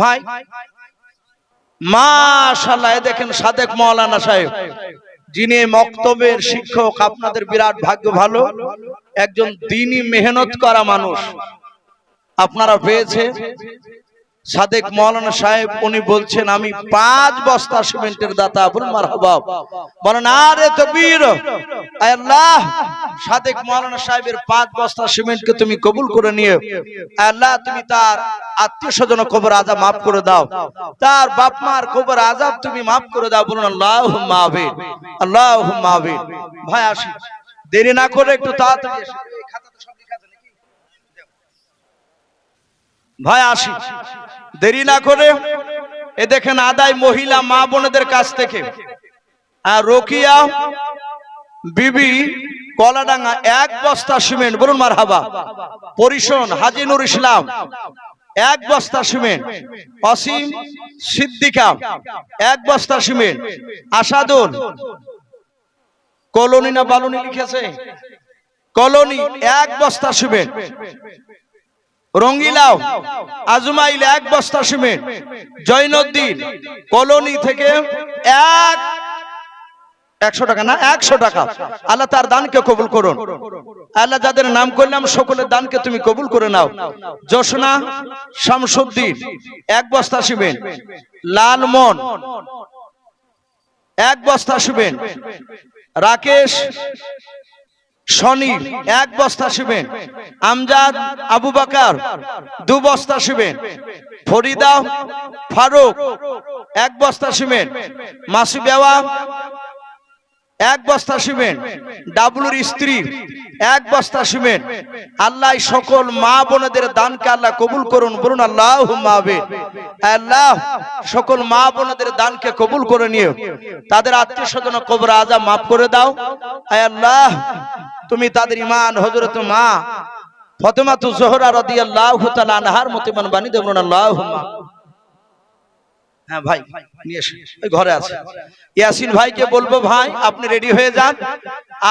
ভাই, মাশাআল্লাহ। দেখেন সাদেক মাওলানা সাহেব, যিনি মক্তবের শিক্ষক, আপনাদের বিরাট ভাগ্য ভালো, একজন দ্বীনি মেহনত করা মানুষ আপনারা পেয়েছে। সাদেক মাওলানা সাহেব উনি বলছেন আমি 5 বস্তা সিমেন্টের দাতা, বলুন মারহাবা। বলেন আরে তাকবীর। আল্লাহ সাদেক মাওলানা সাহেবের 5 বস্তা সিমেন্টকে তুমি কবুল করে নিও আল্লাহ, তুমি তার আত্মীয় স্বজন কবর আযাব মাফ করে দাও, তার বাপ মার কবর আযাব তুমি মাফ করে দাও, বলুন আল্লাহুম্মা আমিন, আল্লাহুম্মা আমিন। ভাই আসি, দেরি না করে একটু তাড়াতাড়ি আসি। ভাই আসি, দেরি না করে। এ দেখেন আদায় মহিলা মা বোনদের কাছ থেকে রোকিয়া বিবি কলাডাঙ্গা 1 বস্তা সিমেন্ট, বলুন মারহাবা। পরিশন হাজী নুর ইসলাম 1 বস্তা সিমেন্ট। অসীম সিদ্দিকা 1 বস্তা সিমেন্ট। আসাদুল কলোনি না বালুনি লিখেছে, কলোনি 1 বস্তা সিমেন্ট। রঙ্গিলাও আজমাইল 1 বস্তা সিমেন্ট, জৈনুদ্দিন কলোনি থেকে 100 টাকা না 100 টাকা। আল্লাহ তার দানকে কবুল করুন। আল্লাহ যাদের নাম করলাম সকলের দানকে তুমি কবুল করে নাও। জোসনা শামসুদ্দিন 1 বস্তা সিমেন্ট, লালমন 1 বস্তা সিমেন্ট, রাকেশ শনি 1 বস্তা সিমেন্ট, আমজাদ আবু বকর 2 বস্তা সিমেন্ট, ফরিদা ফারুক 1 বস্তা সিমেন্ট, মাসুবেওয়া 1 বস্তা সিমেন্ট, ডাবলুর স্ত্রী 1 বস্তা সিমেন্ট। আল্লাহ সকল মা বোনদের দানকে আল্লাহ কবুল করুন, বলুন আল্লাহুম্মা আমিন। আল্লাহ সকল মা বোনদের দানকে কবুল করে নিও, তাদের আত্মীয় স্বজন কবর আযাব মাফ করে দাও। আয় আল্লাহ তুমি তাদের ঈমান হযরত মা ফাতেমাতু জোহরা রাদিয়াল্লাহু তাআলা আনহার মতো ঈমান বানিয়ে দেন, বলুন আল্লাহুম্মা। হ্যাঁ ভাই নিয়ে এসে ওই ঘরে আছে। ইয়াসিন ভাইকে বলবো ভাই আপনি রেডি হয়ে যান,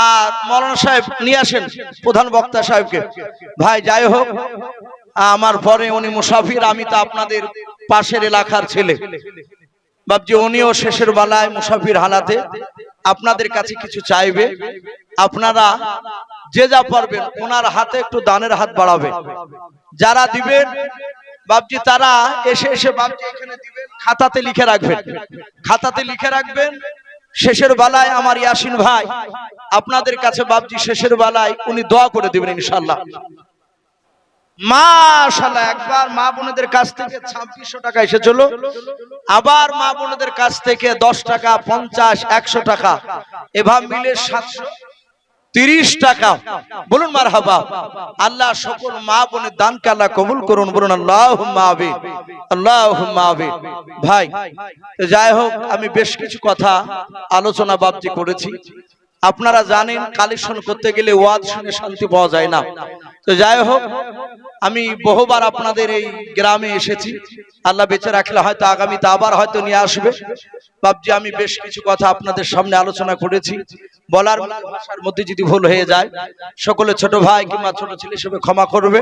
আর মাওলানা সাহেব নিয়ে আসেন প্রধান বক্তা সাহেবকে। ভাই যাই হোক আমার পরে উনি মুসাফির, আমি তো আপনাদের পাশের এলাকার ছেলে বাবজি, উনিও শেষের বেলায় মুসাফির হালাতে আপনাদের কাছে কিছু চাইবে। আপনারা যে যা পারবেন ওনার হাতে একটু দানের হাত বাড়াবেন। যারা দিবেন বাবজি তারা এসে এসে বাবজি এখানে দিবেন, খাতাতে লিখে রাখবেন, খাতাতে লিখে রাখবেন। শেষের বেলায় আমার ইয়াসিন ভাই আপনাদের কাছে বাবজি শেষের বেলায় উনি দোয়া করে দিবেন ইনশাআল্লাহ। মাশাআল্লাহ একবার মা বোনদের কাছ থেকে 2600 টাকা এসেছিল, আবার মা বোনদের কাছ থেকে 10 টাকা 50 100 টাকা এভাবে মিলে 730 টাকা, বলুন মারহাবা। আল্লাহ সকল মা বোনের দানকে আল্লাহ কবুল করুন, বলুন আল্লাহুম্মা আমিন, আল্লাহুম্মা আমিন। ভাই যাই হোক আমি বেশ কিছু কথা আলোচনা বাবজি করেছি। আপনারা জানেন কালেকশন করতে গেলে ওয়াজ শুনে শান্তি পাওয়া যায় না। তো যাই হোক আমি বহুবার আপনাদের এই গ্রামে এসেছি, আল্লাহ বেঁচে রাখলে হয়তো আগামীতে আবার হয়তো নিয়ে আসবে বাবজি। আমি বেশ কিছু কথা আপনাদের সামনে আলোচনা করেছি, বলার ভাষার মধ্যে যদি ভুল হয়ে যায় সকলে ছোট ভাই কিংবা ছোট ছেলে হিসেবে ক্ষমা করবে।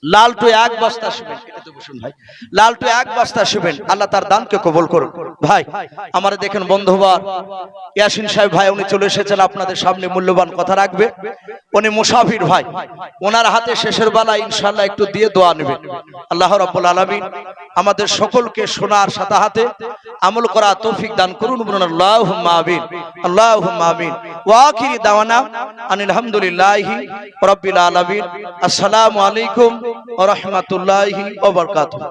লালটু 1 বস্তা সিমেন্ট, এটা তো বসুন ভাই, লালটু 1 বস্তা সিমেন্ট, আল্লাহ তার দানকে কবুল করুন। ভাই আমারে দেখেন বন্ধুবার ইয়াসিন সাহেব ভাই উনি চলে এসেছেন আপনাদের সামনে মূল্যবান কথা রাখবে। উনি মুসাফির ভাই, ওনার হাতে শেষের বেলায় ইনশাআল্লাহ একটু দিয়ে দোয়া নেবেন। আল্লাহ রাব্বুল আলামিন আমাদের সকলকে শোনার সাথে হাতে আমল করা তৌফিক দান করুন, বলুন আল্লাহুম্মা আমিন, আল্লাহুম্মা আমিন। ওয়া আখিরি দাওয়ানা আনিল হামদুলিল্লাহি রাব্বিল আলামিন। আসসালামু আলাইকুম ওয়া রাহমাতুল্লাহি ওয়া বারাকাতুহু।